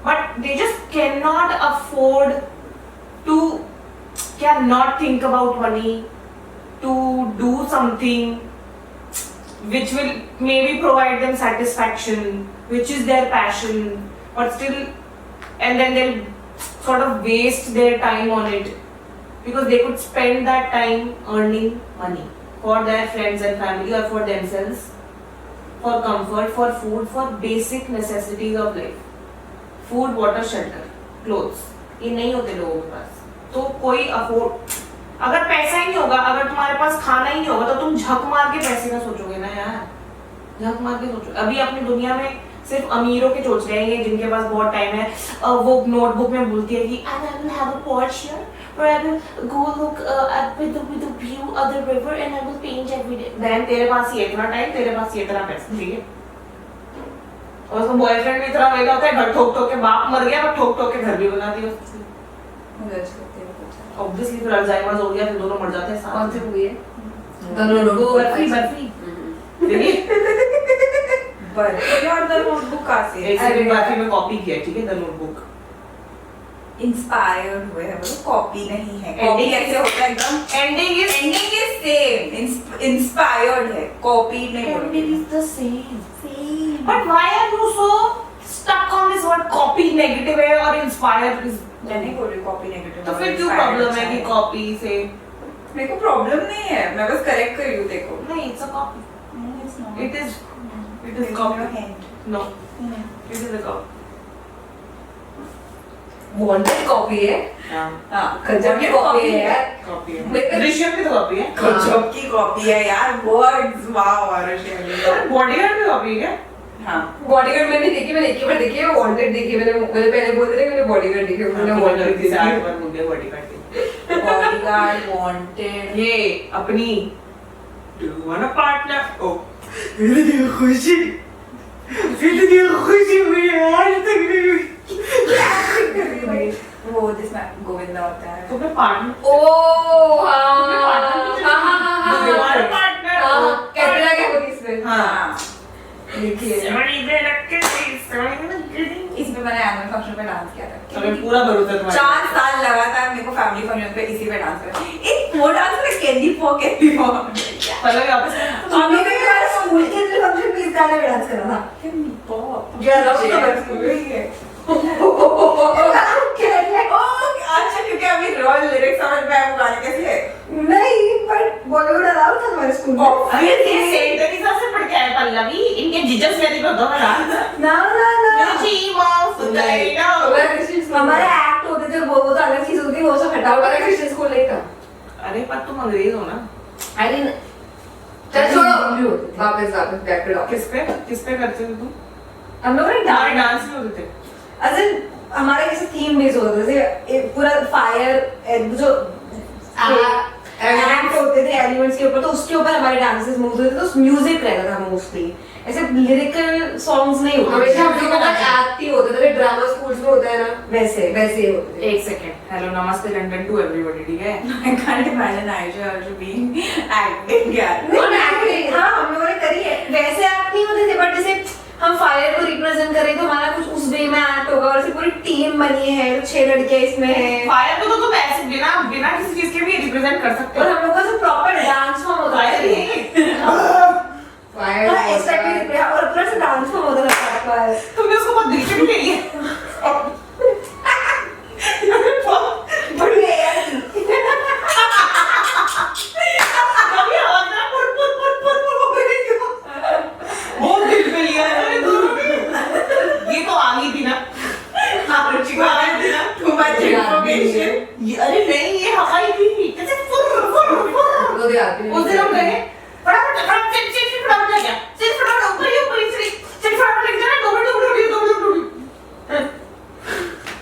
but they just can not afford to can not think about money to do something which will maybe provide them satisfaction, which is their passion, but still, and then they'll sort of waste their time on it because they could spend that time earning money for their friends and family or for themselves, for comfort, for food, for basic necessities of life, food, water, shelter, clothes. ये नहीं होते लोगों के पास, तो कोई afford, अगर पैसा ही नहीं होगा, अगर तुम्हारे पास खाना ही नहीं होगा, तो तुम झक मार के पैसे का सोचोगे ना यार, झक मार के सोचो। अभी अपनी दुनिया में सिर्फ अमीरों के सोच रहे हैं जिनके पास बहुत टाइम है, वो नोटबुक में बोलती है कि I will have a Porsche or I will go look with the view of the river and I will paint every day. Then तेरे पास ये इतना टाइम, तेरे पास ये इतना पैसा, ठीक है? और उसका बॉयफ्रेंड भी इतना वेला होता है, घर ठोक ठोक के बाप मर गया, पर ठोक ठोक के घर भी बना दिया उसने। Obviously फिर अल्जाइमर्स हो गया, फिर दोनों मर जाते हैं साथ।
कौन सी मूवी है?
वो बर्फी
बर्फी और द नोटबुक कहाँ से?
ऐसे बर्फी में कॉपी किया है, ठीक है, द नोटबुक
इंस्पायर्ड हुए हैं, वो कॉपी नहीं है।
Ending
कॉपी कैसे होता है एकदम?
Ending
ending is same, inspired है, कॉपी नहीं होती।
is the same. But why are you so stuck on this word copy? Negative है और inspired is
मैं नहीं बोल रही कॉपी नेगेटिव।
तो फिर क्यों प्रॉब्लम है कि कॉपी से?
मेरे को प्रॉब्लम नहीं है, मैं बस करेक्ट कर रही हूँ, देखो।
नहीं, it's a copy. It is
Raising
copy.
your hand.
No, it is a copy.
Wanted copy है?
हाँ,
गजब की copy है यार।
Copy है।
मेरे-
दृश्यम की तो copy है।
गजब की कॉपी है यार, वर्ड्स वाओ आरुषि।
बॉडीगार्ड भी copy है।
हाँ,
बॉडीगार्ड मैंने देखी, मैंने एक ही बार देखी है, वांटेड देखी है, मैंने पहले बोल रहे मैंने बॉडीगार्ड देखी है, मैंने वांटेड देखी है।
Bodyguard, wanted.
ये अपनी Do you want a partner? Oh, इतनी खुशी हुई है आज तक नहीं।
वो जिसमें गोविंदा होता है।
तुम्हें पार्टनर
ओ
तुम्हें partner
हाँ
नहीं
हाँ हाँ हाँ
Do you want a
हाँ
partner?
हाँ कैटरीना कैफ होगी इसमें।
हाँ।
देखिए
इसमें मैंने एनुअल फंक्शन पे डांस किया था।
हमें पूरा भरोसा है तुम्हारे
4 साल लगातार मेरे को फैमिली फंक्शन पे इसी पे डांस किया। एक वो डांस में कैंडी पॉप
पहले भी वापस
हमें भी यार
स्कूल के फंक्शन में इस गाने में डांस करा था।
कैंडी पॉप
क्या लव
तो
है?
स्कूल में ही है।
नहीं
अच्छा क्योंकि अभी रॉयल लिरिक्स समझ में आया वो गाने कैसे है।
बट बॉलीवुड अलाउड था हमारे स्कूल में।
अरे ये सेंट टेरेसा से पढ़ के आए पल्लवी, इनके जीजस वेरी को दो ना
ना
जी माफ करेगा।
हमारे एक्ट होते थे, वो तो अलग चीज होती है, वो सब हटाओ वाला क्रिश्चियन स्कूल नहीं था।
अरे पर तुम अंग्रेज हो ना।
आई मीन
चल छोड़ो, वापस बैक टू
किस पे करते थे तुम?
हम लोग ने
डांस डांस में होते थे।
असल हमारे कैसे थीम बेस होता था, जैसे पूरा फायर जो एक्ट होते थे एलिमेंट्स के ऊपर, तो उसके ऊपर हमारे डांसेस मूव होते थे, तो म्यूजिक रहता था मोस्टली, ऐसे लिरिकल सॉन्ग्स नहीं होते।
हमेशा हम लोगों का एक्ट ही होता था, जैसे ड्रामा स्कूल्स में होता है ना,
वैसे
वैसे ही होते थे।
एक सेकंड, हेलो नमस्ते लंदन टू एवरीबॉडी, ठीक है?
I can't imagine Aisha also being acting यार।
हाँ हम लोगों ने करी है, वैसे एक्ट नहीं होते थे, बट जैसे हम फायर को रिप्रेजेंट करें तो हमारा कुछ उस वे में एक्ट होगा, और ऐसे पूरी टीम बनी है, 6 लड़कियां इसमें है,
फायर को तो ऐसे बिना बिना किसी चीज के भी रिप्रेजेंट कर सकते
और
हो।
हम लोग का जो प्रॉपर डांस फॉर्म होता
फायर
है
नहीं
फायर
हाँ, इस टाइप की रिप्रेजेंट, और पूरा से डांस फॉर्म होता रहता है।
तुमने उसको बहुत दिल से भी ले लिया।
बढ़िया यार।
अभी आवाज ना put put put put put हो गई क्यों? बहुत दिल पे लिया है मैंने दोनों ने। ये तो आ गई थी ना। आरुचि को आ गई थी ना।
तुम्हारी इन्फॉर्मेशन
अरे नहीं, ये हवाई थी। कैसे फुर फुर फुर।
वो याद भी
उस दिन हम गए फटाफट फटाफट चल फटाफट ले गया चल फटाफट ऊपर ही चल फटाफट लेके जाना 2 मिनट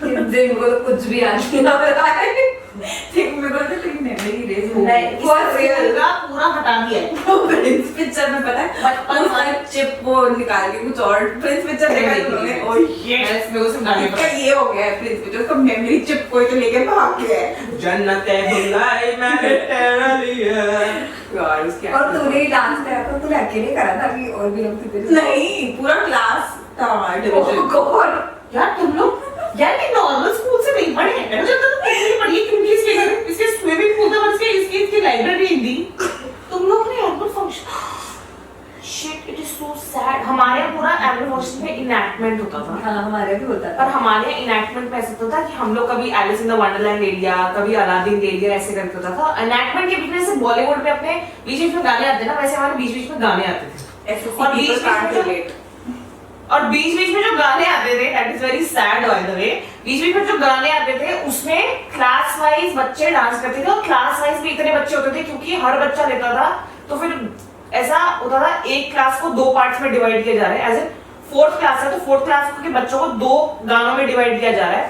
इस दिन को तो कुछ भी याद नहीं आ रहा है।
ठीक मेरे को तो तेरी मेमोरी रेज हो
नहीं,
गई।
बहुत real।
पूरा हटा दिया है।
वो प्रिंस पिक्चर में पता है
बचपन
उसका
में-
चिप वो निकाल के कुछ और प्रिंस पिक्चर देखा है तुमने? ओह ये
मैं उसे गाने
इसका ये हो गया है प्रिंस पिक्चर, उसका मेमोरी चिप कोई तो लेके भाग गया है
जन्नत है बुलाई मैंने तेरा लिया।
यार उसके
और तूने ही डांस करा था, तूने अकेले करा था कि और भी लोग थे तेरे साथ?
नहीं पूरा क्लास था हमारा
Oh
डिवीजन
God!
यार तुम लोग यार ये नॉर्मल स्कूल से नहीं पढ़े हैं। मुझे तो नहीं पढ़ी क्योंकि इसके घर इसके स्विमिंग पूल था, बस इसकी लाइब्रेरी हिंदी। तुम लोग ने annual function shit it is so sad. हमारे यहाँ पूरा एनुअल फंक्शन में इनैक्टमेंट होता था।
हाँ, हमारे भी होता
पर
था।
हमारे इनैक्टमेंट में ऐसा होता था कि हम लोग कभी एलिस इन द वंडरलैंड ले लिया, कभी अलादीन ले लिया, ऐसे करके होता था। इनैक्टमेंट के बीच में से बॉलीवुड में अपने बीच बीच में गाने आते हैं ना, वैसे हमारे बीच बीच में गाने आते थे।
एसएससी
और बीच
पीपल कांट
बीच में
रिलेट
और बीच बीच में जो गाने आते थे, that is very sad by the way, बीच बीच में जो गाने आते थे उसमें क्लास वाइज बच्चे डांस करते थे, और क्लास वाइज भी इतने बच्चे होते थे क्योंकि हर बच्चा लेता था, तो फिर ऐसा होता था एक क्लास को 2 पार्ट्स में डिवाइड किया जा रहा है। एज ए 4th क्लास है तो 4th क्लास के बच्चों को 2 गानों में डिवाइड किया जा रहा है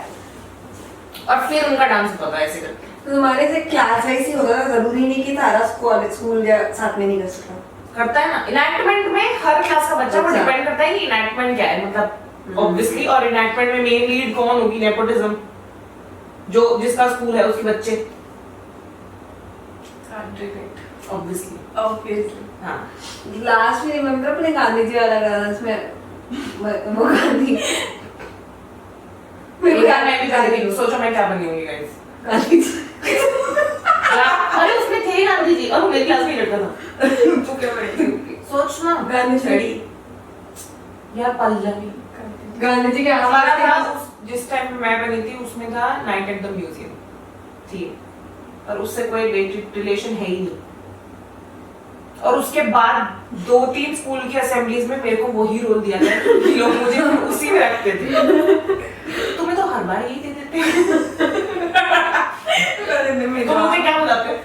और फिर उनका डांस होता था ऐसे करके।
तो तुम्हारे से क्लास वाइज ही होता था, जरूरी नहीं कि सारा स्कूल या साथ में नहीं कर सकता।
करता है ना इनैक्टमेंट में हर क्लास का बच्चा वो
अच्छा।
डिपेंड करता है कि इनैक्टमेंट क्या है, मतलब ऑब्वियसली। और इनैक्टमेंट में मेन लीड कौन होगी? नेपोटिज्म, जो जिसका स्कूल है उसके बच्चे
कांट रिलेट
ऑब्वियसली।
ऑब्वियसली
हाँ
लास्ट में रिमेम्बर अपने गांधी जी वाला गाना, उसमें वो गांधी
यार मैं भी गांधी जी, सोचो मैं क्या बनी होंगी गाइस।
गांधी जी
अरे उसमें थे गांधी जी और वो मेरी क्लास में ही लड़का था।
तू क्या बनेगी?
सोच ना
गांधी छड़ी
यार पल्लवी
गांधी जी के
हमारा था
आसपास
जिस टाइम पे मैं बनी थी उसमें था नाइट एट द म्यूजियम थी, पर उससे कोई रिलेशन है ही नहीं। और उसके बाद 2-3 स्कूल की असेंबलीज में मेरे को वही रोल दिया गया कि लोग मुझे उसी में रखते थे। तुम्हें तो हर बार यही दे देते हैं। तो मुझे क्या बुलाते हैं?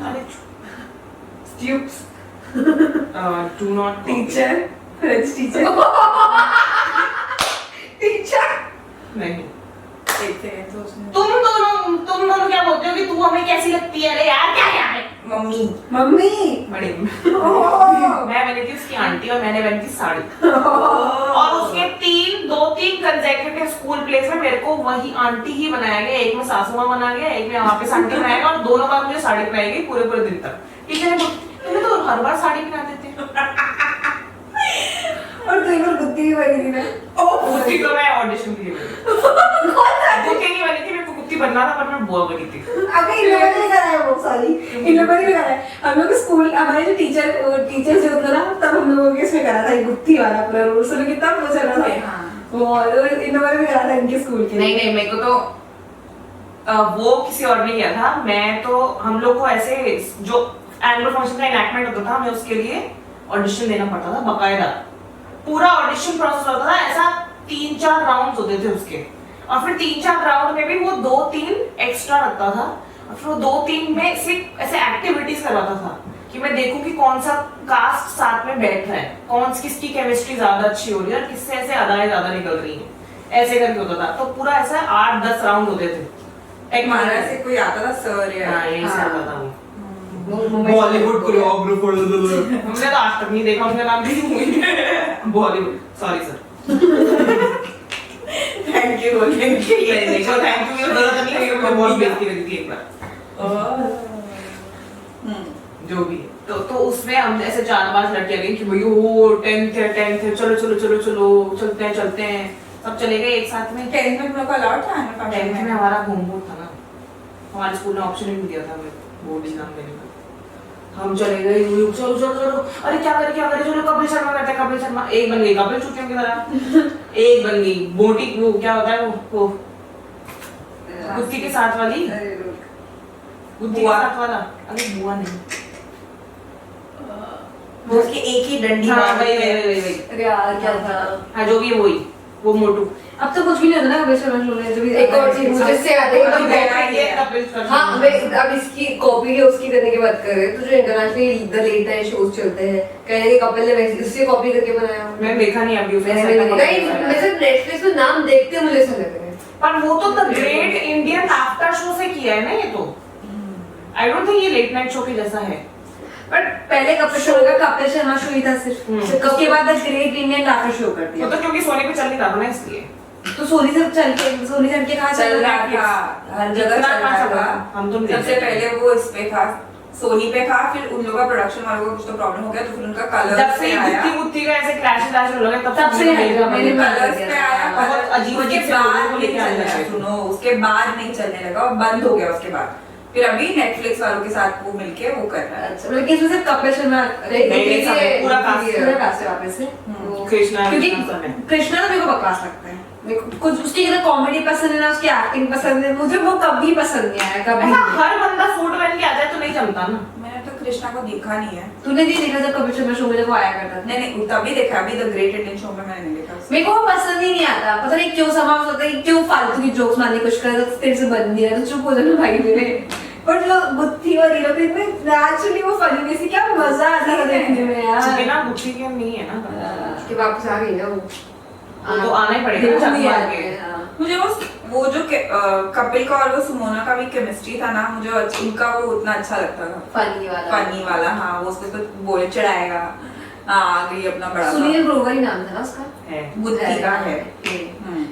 अरे
tubes
do not
teacher, French teacher teacher
नहीं।
एक सेकंड सोचने
तुम दोनों क्या बोलते हो कि तू हमें कैसी लगती है? अरे यार क्या यार है?
मम्मी
मम्मी
बड़ी
ओह
मैं बनी थी उसकी आंटी और मैंने बनी थी साड़ी। और उसके 2-3 कंसेक्यूटिव स्कूल प्लेस में मेरे को वही आंटी ही बनाया गया। एक में सासू माँ बना गया, एक में वहाँ पे आंटी बनाया गया, और दोनों बार मुझे साड़ी पहनाई गई पूरे दिन तक। टीचर ने तुम्हें तो हर बार साड़ी पहना देते
और तो एक बार गुत्ती भी बनी थी ना।
कुत्ती तो मैं ऑडिशन के लिए बनी। कुत्ती नहीं बनी थी, मेरे को कुत्ती बनना था पर मैं बुआ बनी थी।
अबे इन लोगों ने करा है वो, सॉरी इन लोगों ने भी करा है। हम लोग स्कूल हमारे जो टीचर जो होता ना, तब हम लोगों के इसमें करा था गुत्ती वाला पूरा रोल। सुनो कितना वो चल रहा था।
हाँ।
वो इन लोगों ने भी करा था इनके स्कूल के।
नहीं मेरे को तो वो किसी और ने किया था। मैं तो हम लोग को ऐसे जो एनुअल फंक्शन का इनैक्टमेंट होता था, हमें उसके लिए ऑडिशन देना पड़ता था बकायदा। पूरा ऑडिशन प्रोसेस होता था, ऐसा 3-4 राउंड्स होते थे उसके, और फिर 3-4 राउंड में भी वो 2-3 एक्स्ट्रा रखता था, और फिर वो 2-3 में सिर्फ ऐसे एक्टिविटीज करवाता था कि मैं देखूं कि कौन सा कास्ट साथ में बैठ रहा है, कौन किसकी केमिस्ट्री ज्यादा अच्छी हो रही है और किससे ऐसे अदाएं ज्यादा निकल रही हैं, ऐसे करके होता था। तो पूरा ऐसा 8-10 राउंड होते थे।
एक महाराज से कोई आता था सर या
हाँ यही से आता था वो।
बॉलीवुड कोरियोग्राफर
हमने तो आज तक नहीं देखा उनका नाम भी नहीं। Bollywood sorry sir.
Thank you बोलने के लिए।
देखो थैंक यू जरूरत नहीं है, मैं बहुत बेइज्जती लगी थी एक बार। जो भी है तो उसमें हम ऐसे 4-5 लड़कियां गई कि भाई वो 10th है चलो चलते हैं सब चले गए एक साथ में।
10th में तुम लोग का अलाउड था एनुअल फंक्शन
10th में हमारा होम बोर्ड था ना, हमारे स्कूल ने ऑप्शन ही नहीं दिया था हमें बोर्ड एग्जाम देने का। हम चले गए चलो अरे क्या करे चलो कपिल शर्मा करते हैं, कपिल शर्मा एक बन गई कपिल चूतियों की तरह एक बन गई बोटी, वो क्या होता है वो कुत्ती के साथ वाली, कुत्ती के साथ वाला, अरे बुआ नहीं
वो उसकी एक ही डंडी
हाँ
मारते
वही
हैं।
अरे यार क्या था।
हाँ जो भी है वही वो मोटू।
अब तो कुछ भी नहीं होता ना कपिल शर्मा शो में, जो भी
एक और चीज मुझे इससे याद है
तो
कि हाँ मैं अब इसकी कॉपी के उसकी करने की बात कर रहे हैं, तो जो internationally the late night shows चलते हैं, कहने के कपिल ने वैसे उससे कॉपी करके बनाया हुआ है।
मैंने देखा नहीं अभी उसमें
नहीं मैं सिर्फ नेटफ्लिक्स में नाम देखते मुझे ऐसा लग रहा है।
पर वो तो the great Indian after show से किया है ना ये तो। आई डोंट थिंक ये लेट नाइट शो के जैसा है।
बट पहले कपिल शर्मा का कपिल शर्मा शो ही था सिर्फ, उसके बाद the great Indian after show कर
वो
दिया।
तो क्योंकि सोनी पे चल नहीं रहा था ना इसलिए।
तो सोनी से चल के कहाँ
चल रहा था, हर जगह
इतना
चल
कहाँ
रहा
चला?
था।
हम तो नहीं
सबसे
देखते।
पहले वो इस पे था, सोनी पे था, फिर उन लोगों का प्रोडक्शन वालों को कुछ तो प्रॉब्लम हो गया तो फिर उनका कलर्स
जब से
पे
ये
आया।
गुत्ती का ऐसे क्रैश हो लगा
तब से है, मैंने
कलर्स पे आया,
बहुत अजीब
उसके
से
बाद
लोगों को
नहीं
लेके आने
चलने
लगे।
लगा, सुनो उसके बाद नहीं चलने लगा और बंद हो गया उसके बाद। फिर अभी नेटफ्लिक्स वालों के साथ वो मिलके वो कर रहा है।
अच्छा, लेकिन इसमें सिर्फ कपिल शर्मा
नहीं, पूरा cast है।
पूरा cast है वापस से।
कृष्णा
क्योंकि
कृष्णा सब है।
कृष्णा तो मेरे को बकवास लगता है, मेरे को कुछ उसकी ना कॉमेडी पसंद है ना उसकी एक्टिंग पसंद है, मुझे वो कभी पसंद नहीं आया कभी
ऐसा
नहीं।
हर बंदा सूट पहन के आ जाए तो नहीं जमता ना।
मैंने तो कृष्णा को देखा नहीं है।
तूने नहीं देखा जब कपिल शर्मा शो में जब वो आया करता था?
नहीं तभी देखा, अभी द ग्रेट इंडियन शो में मैंने नहीं देखा उसको।
मेरे को वो पसंद ही नहीं आता, पता नहीं क्यों समाज होता है, क्यों फालतू की जोक्स मारने की कोशिश कर रहा है, तेरे से बन नहीं रहा तो चुप हो जाना भाई मेरे। बट जो बुद्धि और ये लोग इतने नेचुरली वो फनी में से क्या मजा आता है देखने में यार।
बिना बुद्धि के नहीं है ना।
उसके वापस आ गई ना वो
तो आना ही पड़ेगा ना,
देखो भी
चक मार
याद
के।
है, हाँ।
मुझे वो जो कपिल का और वो सुमोना का भी केमिस्ट्री था ना, मुझे उनका वो उतना अच्छा लगता था। फनी वाला हाँ, वो उसको बोले चढ़ाएगा हाँ आ गई अपना बड़ा
सुनील ग्रोवर ही नाम था ना उसका,
है।
बुद्धि का है।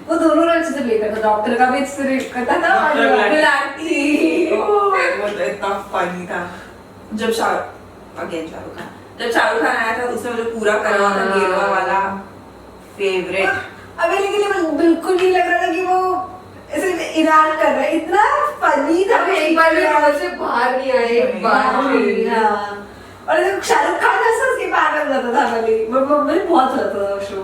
वो दोनों अच्छे से प्ले करता था, डॉक्टर का भी अच्छे से करता था और
डॉक्टर
लाठी वो तो इतना फनी था। जब शाहरुख खान आया था उसने मुझे पूरा करा हुआ था गेरुआ वाला फेवरेट।
अबे लेकिन बिल्कुल नहीं लग रहा था कि वो ऐसे इरान कर रहा है, इतना फनी था।
अबे एक बार भी रोल से बाहर नहीं आए, एक बार भी।
हाँ। और जब शाहरुख खान ऐसा उसके पैर लग जाता था वाली, बट मुझे बहुत लगता था वो शो।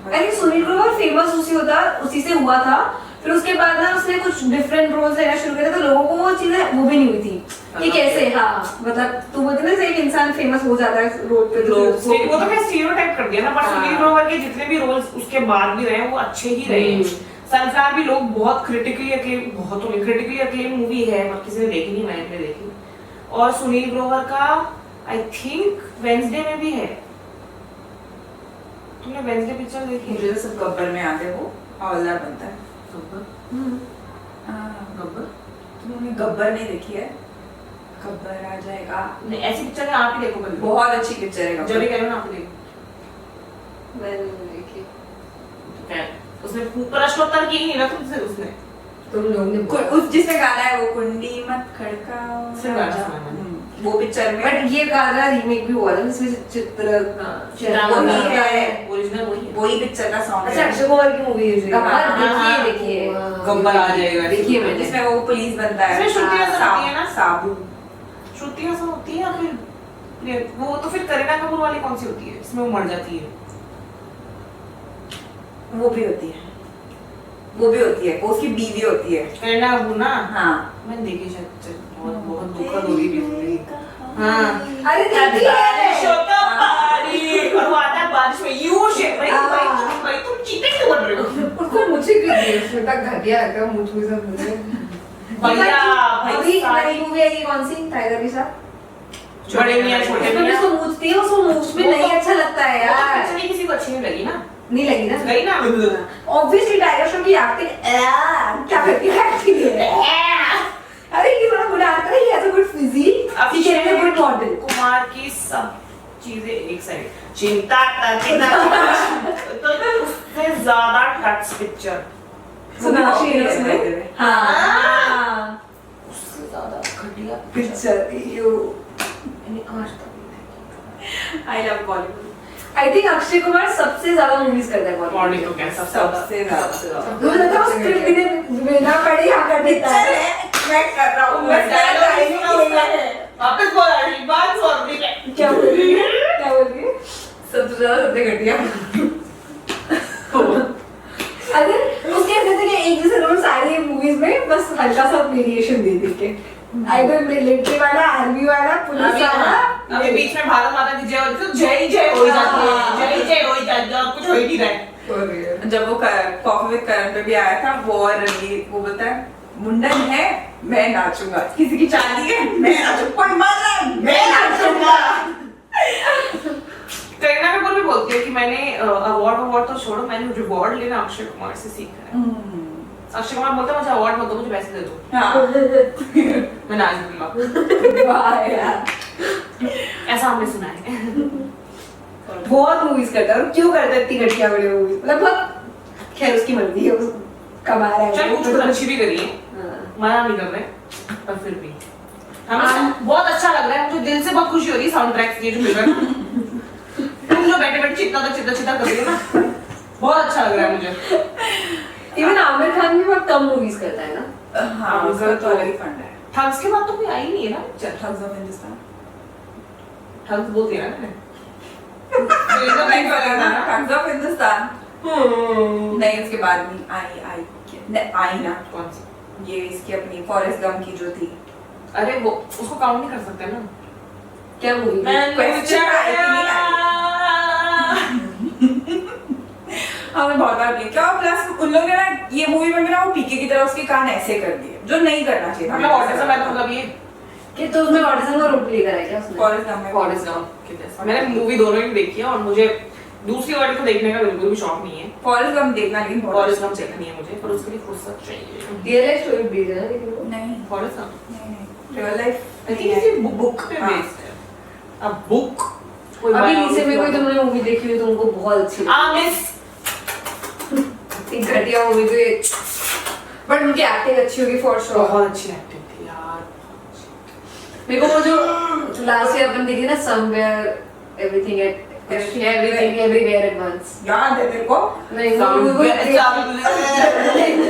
अरे सुनील ग्रोवर फेमस उसी से हुआ था, फिर उसके बाद ना उसने कुछ डिफरेंट रोल्स लेना शुरू किया था, तो लोगों को वो चीजें वो भी नहीं हुई थी कि कैसे हाँ मतलब तू बोलते ना एक इंसान फेमस हो जाता है रोड पे तो
वो तो मैं स्टीरियोटाइप कर दिया ना। पर सुनील ग्रोवर के जितने भी रोल्स उसके बाद भी रहे वो अच्छे ही रहे। सनफ्लावर भी लोग बहुत क्रिटिकली अक्लेम मूवी है, पर किसी ने देखी नहीं, मैंने देखी। और सुनील ग्रोवर का आई थिंक वेंसडे में भी है। तुमने वेंसडे पिक्चर देखी?
मुझे तो सब गब्बर में आते वो हवलदार बनता है।
गब्बर
तुमने गब्बर नहीं देखी है? गब्बर आ जाएगा।
नहीं, ऐसी पिक्चर है आप ही देखो कभी।
बहुत अच्छी पिक्चर है
जब भी
गब्बर।
कह रहे हो ना आप ही देखो।
मैंने देखी।
उसने प्रश्नोत्तर की ही नहीं ना तुमसे उसने।
तुम लोग ने
उस जिसमें गाना है वो कुंडी मत खड़काओ
सिर्फ गाना सुना मैंने।
वो पिक्चर में
बट ये गाना रीमेक भी हुआ था जिसमें चित्र
वही है।
ओरिजिनल वही है।
वही पिक्चर का सॉन्ग
अच्छा
है
अक्षय कुमार की मूवी है
हाँ,
देखिए
गब्बर आ जाएगा।
देखिए मैंने।
जिसमें वो पुलिस बनता है।
इसमें श्रुति हसन
सा-
होती है ना?
साबू।
श्रुति हसन होती है या फिर वो तो फिर करीना कपूर वाली कौन सी होती है इसमें वो मर जाती है?
वो भी होती है, वो उसकी बीवी होती है।
करीना कपूर ना?
हाँ
मैंने देखी शायद पिक्चर, बहुत दुखद होगी भी। हाँ
अरे देखिए
शोका पारी और वो आता है बारिश में यू शेप भाई तुम चीते क्यों बन रहे हो?
उसको मुझे क्यों दिया? उसमें तक घटिया लगता है मुझ में सब मुझे।
भैया
अभी
भाई
नई मूवी आई कौन सी टाइगर के साथ
बड़े मियां छोटे
इसमें
मियां
उसको मूछती है उसको मूछ में नहीं अच्छा लगता है यार
एक्चुअली किसी को अच्छी नहीं लगी ना।
नहीं लगी ना
गई ना
ऑब्वियसली टाइगर श्रॉफ की एक्टिंग क्या करती है एक्टिंग है अरे ये बड़ा गुड एक्टर है, ये गुड फिजिक ठीक है गुड मॉडल
कुमार की सब चीजें एक साइड चिंता करके ना तो उससे ज्यादा टच पिक्चर
सुनाक्षी है
उसमें।
उसमें हाँ
उससे सबसे ज्यादा घटिया
पिक्चर यू
मैंने आज तक नहीं देखी।
I love Bollywood.
I think Akshay Kumar सबसे ज्यादा मूवीज करता है
बॉडी तो क्या
सबसे ज्यादा।
मुझे लगता है स्क्रिप्ट भी बिना पढ़े यहाँ कर देता है।
मैं कर रहा हूँ, मैं
वापस बोल रही बात सुन रही है।
क्या बोल रही है? क्या बोल रही है?
सबसे ज्यादा सबसे घटिया।
अगर उसके कहते थे कि एक जैसे रोल सारी मूवीज में बस हल्का सा वेरिएशन दे देते आइदर मिलिट्री वाला, आर्मी वाला, पुलिस वाला।
अभी बीच में भारत माता की जय होती है तो जय जय हो जाती है, जय जय हो जाती है, और कुछ हो ही नहीं रहा है।
जब वो कॉफी विद करण पे भी आया था वो, और वो बोलता है मुंडन है मैं नाचूंगा, किसी की शादी है मैं नाचूंगा, कोई मर रहा है मैं नाचूंगा।
करीना कपूर भी बोलती है कि मैंने अवार्ड तो छोड़ो, मैंने रिवॉर्ड लेना अक्षय कुमार से सीखा है। अक्षय कुमार बोलता है मुझे अवार्ड मत दो, मुझे पैसे दे दो,
हाँ
मैं नाच दूंगा।
वाह यार,
ऐसा हमने सुना है।
बहुत मूवीज करता है। और क्यों करता है इतनी घटिया बड़ी मूवीज? मतलब बहुत, खैर उसकी मर्जी है, वो कमा रहा है।
चल कुछ अच्छी भी करी है, मना नहीं कर रहे, पर फिर भी हमें बहुत अच्छा लग रहा है। मुझे दिल से बहुत खुशी हो रही है साउंड ट्रैक्स ये जो मिल रहा है। तुम जो बैठे बैठे चित्ता कर रही हो ना, बहुत अच्छा लग रहा है मुझे।
इवन आमिर खान भी बहुत कम मूवीज करता है ना।
हाँ उसका तो अलग ही फंड है।
ठग्स के बाद तो कोई आई नहीं है ना। चल
ठग्स ऑफ हिंदुस्तान,
ठग्स बोल दिया ना मैंने।
नहीं पता था ठग्स ऑफ हिंदुस्तान। नहीं उसके बाद नहीं आई ना।
कौन सी?
ये इसकी अपनी फॉरेस्ट गम की जो थी।
अरे वो उसको काउंट नहीं कर सकते ना।
क्या मूवी?
क्वेश्चन आई कि नहीं आई? हमें बहुत बार क्या, प्लस उन लोगों ने ना ये मूवी में ना वो पीके की तरह उसके कान ऐसे कर दिए जो नहीं करना चाहिए था।
मतलब ऑटिज्म है तो मतलब ये
कि तो उसमें ऑटिज्म का रोल प्ले करा है क्या उसने?
फॉरेस्ट गम में
फॉरेस्ट गम के जैसा। मैंने मूवी दोनों ही देखी है और मुझे दूसरी वाली को देखने का बिल्कुल भी शौक नहीं है।
फॉरेस्ट गम देखना, लेकिन
फॉरेस्ट गम देखनी है मुझे, पर उसके लिए फुर्सत चाहिए।
रियल लाइफ स्टोरी बेस्ड है ना, लेकिन वो
नहीं
Forrest Gump
real life
I think ये बुक पे बेस्ड है। अब बुक
अभी नीचे में कोई तुमने मूवी देखी हुई तुमको बहुत अच्छी लगी?
मिस
एक घटिया मूवी तो ये, बट उनकी एक्टिंग अच्छी होगी फॉर श्योर।
बहुत अच्छी एक्टिंग थी यार।
मेरे को वो जो लास्ट ईयर अपन देखी ना, somewhere everything everywhere at once,
याद है तेरे को?
नहीं वो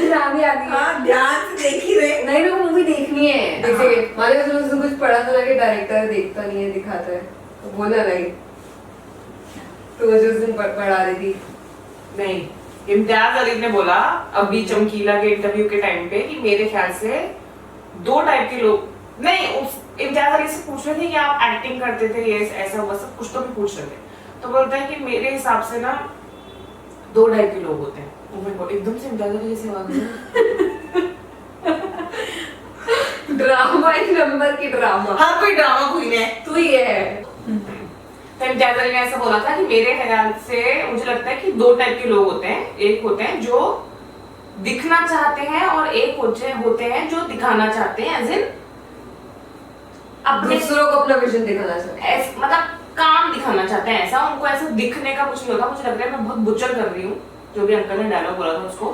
नाम ही आ गई।
हाँ ध्यान से देखी रे।
नहीं मेरे को मूवी देखनी है। देखिए माने उसने कुछ पढ़ा था ना कि डायरेक्टर देखता नहीं है, दिखाता है, तो बोला नहीं, तो वो जो उस दिन पढ़ा रही थी।
नहीं, इम्तियाज अली ने बोला अभी चमकीला के इंटरव्यू के टाइम पे कि मेरे ख्याल से दो टाइप के लोग, नहीं उस इम्तियाज अली से पूछ रहे थे कि आप एक्टिंग करते थे ये ऐसा वैसा कुछ तो भी पूछ रहे थे, तो बोलता है कि मेरे हिसाब से ना दो टाइप के लोग होते हैं। ओ माय गॉड, एकदम से इम्तियाज अली जैसे आवाज
ड्रामा एक नंबर की ड्रामा,
हर कोई ड्रामा क्वीन है।
तू ही है।
तो इम्तियाज अली ने ऐसा बोला था कि मेरे ख्याल से मुझे लगता है कि दो टाइप के लोग होते हैं, एक होते हैं जो दिखना चाहते हैं और एक होते हैं जो दिखाना चाहते हैं, एज इन अपने
दूसरों को अपना विजन दिखाना चाहते हैं,
मतलब काम दिखाना चाहते हैं। ऐसा उनको ऐसा दिखने का कुछ नहीं होता। मुझे लग रहा है मैं बहुत बुचर कर रही हूँ, जो भी अंकल ने डायलॉग बोला था उसको,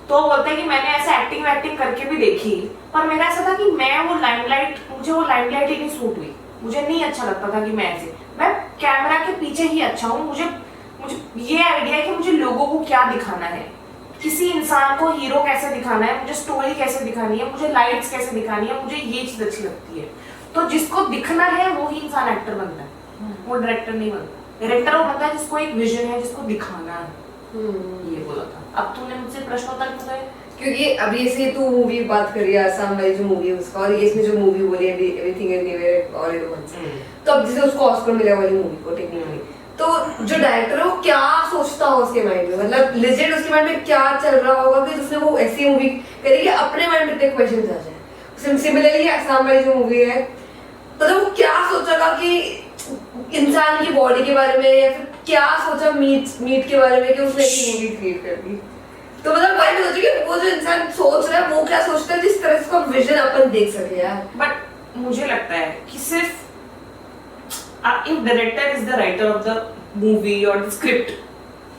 तो बोलते हैं कि मैंने ऐसे एक्टिंग करके भी देखी, पर मेरा ऐसा था कि मैं वो लाइमलाइट, मुझे वो लाइमलाइट ही नहीं सूट हुई, मुझे नहीं अच्छा लगता था कि मैं कैमरा के पीछे ही अच्छा हूँ। मुझे ये आइडिया है कि मुझे लोगों को क्या दिखाना है, किसी इंसान को हीरो कैसे दिखाना है, मुझे स्टोरी कैसे दिखानी है, मुझे लाइट्स कैसे दिखानी है, मुझे ये चीज अच्छी लगती है। तो जिसको दिखना है वो ही इंसान एक्टर बनता है, वो डायरेक्टर नहीं बनता। डायरेक्टर वो बनता है जिसको एक विजन है, जिसको दिखाना है। ये बोला था। अब तूने मुझसे प्रश्नोत्तर पूछा है
क्योंकि अभी ऐसे तू मूवी बात कर रही है, आसाम वाली जो मूवी है उसका, और ये इसमें जो मूवी बोली everything everywhere all at once, तो अब जैसे उसको ऑस्कर मिला वाली मूवी को टेक्निकली, तो जो डायरेक्टर है वो क्या सोचता हो उसके माइंड में, मतलब लेजेंड उसके माइंड में क्या चल रहा होगा कि उसने वो ऐसी मूवी करी कि अपने माइंड में इतने क्वेश्चन आ जाए। सिमिलरली आसाम वाली जो मूवी है, मतलब वो क्या सोचेगा कि इंसान की बॉडी के बारे में, या फिर क्या सोचा मीट के बारे में कि उसने एक मूवी क्रिएट कर दी। तो मतलब वही सोचो कि वो जो इंसान सोच रहा है वो क्या सोचता है, जिस तरह से उसका विजन अपन देख सके यार।
बट मुझे लगता है कि सिर्फ if director is the writer of the movie or the script,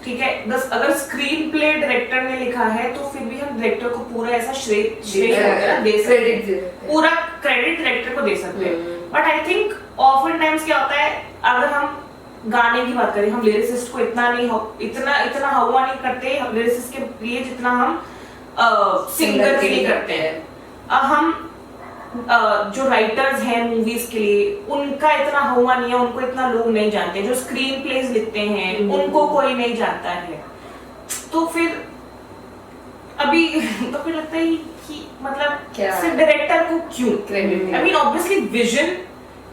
ठीक है, बस अगर स्क्रीन प्ले डायरेक्टर ने लिखा है तो फिर भी हम डायरेक्टर को पूरा ऐसा श्रेय दे सकते हैं, पूरा क्रेडिट डायरेक्टर को दे सकते हैं। But I think often times क्या होता है, अगर हम गाने की बात करें, हम लिरिसिस्ट को इतना इतना हवा नहीं करते लिरिसिस्ट के लिए जितना हम सिंगर के लिए करते हैं। हम जो राइटर्स हैं मूवीज के लिए उनका इतना हुआ नहीं है, उनको इतना लोग नहीं जानते। जो स्क्रीन प्लेस लिखते हैं उनको कोई नहीं जानता है। तो फिर अभी तो फिर लगता है कि मतलब सिर्फ डायरेक्टर को क्यों credit, I mean obviously vision,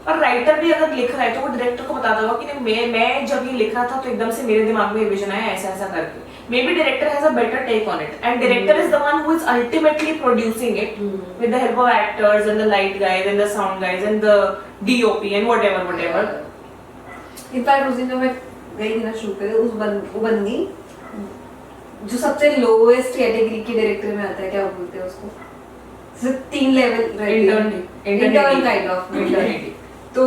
और राइटर भी अगर लिख रहा है तो वो डायरेक्टर को बता देगा कि नहीं, मैं जब ये लिख रहा था तो एकदम से मेरे दिमाग में विजन आया ऐसा ऐसा करके। Maybe director has a better take on it, and director is the one who is ultimately producing it with the help of actors and the light guys and the sound guys and the DOP and whatever.
In fact उस दिन जब मैं गई थी ना shoot करने, वो बंदी जो सबसे लोएस्ट कैटेगरी के डायरेक्टर में आता है, क्या बोलते हैं उसको, सिर्फ 3 लेवल इंटर्न काइंड ऑफ। तो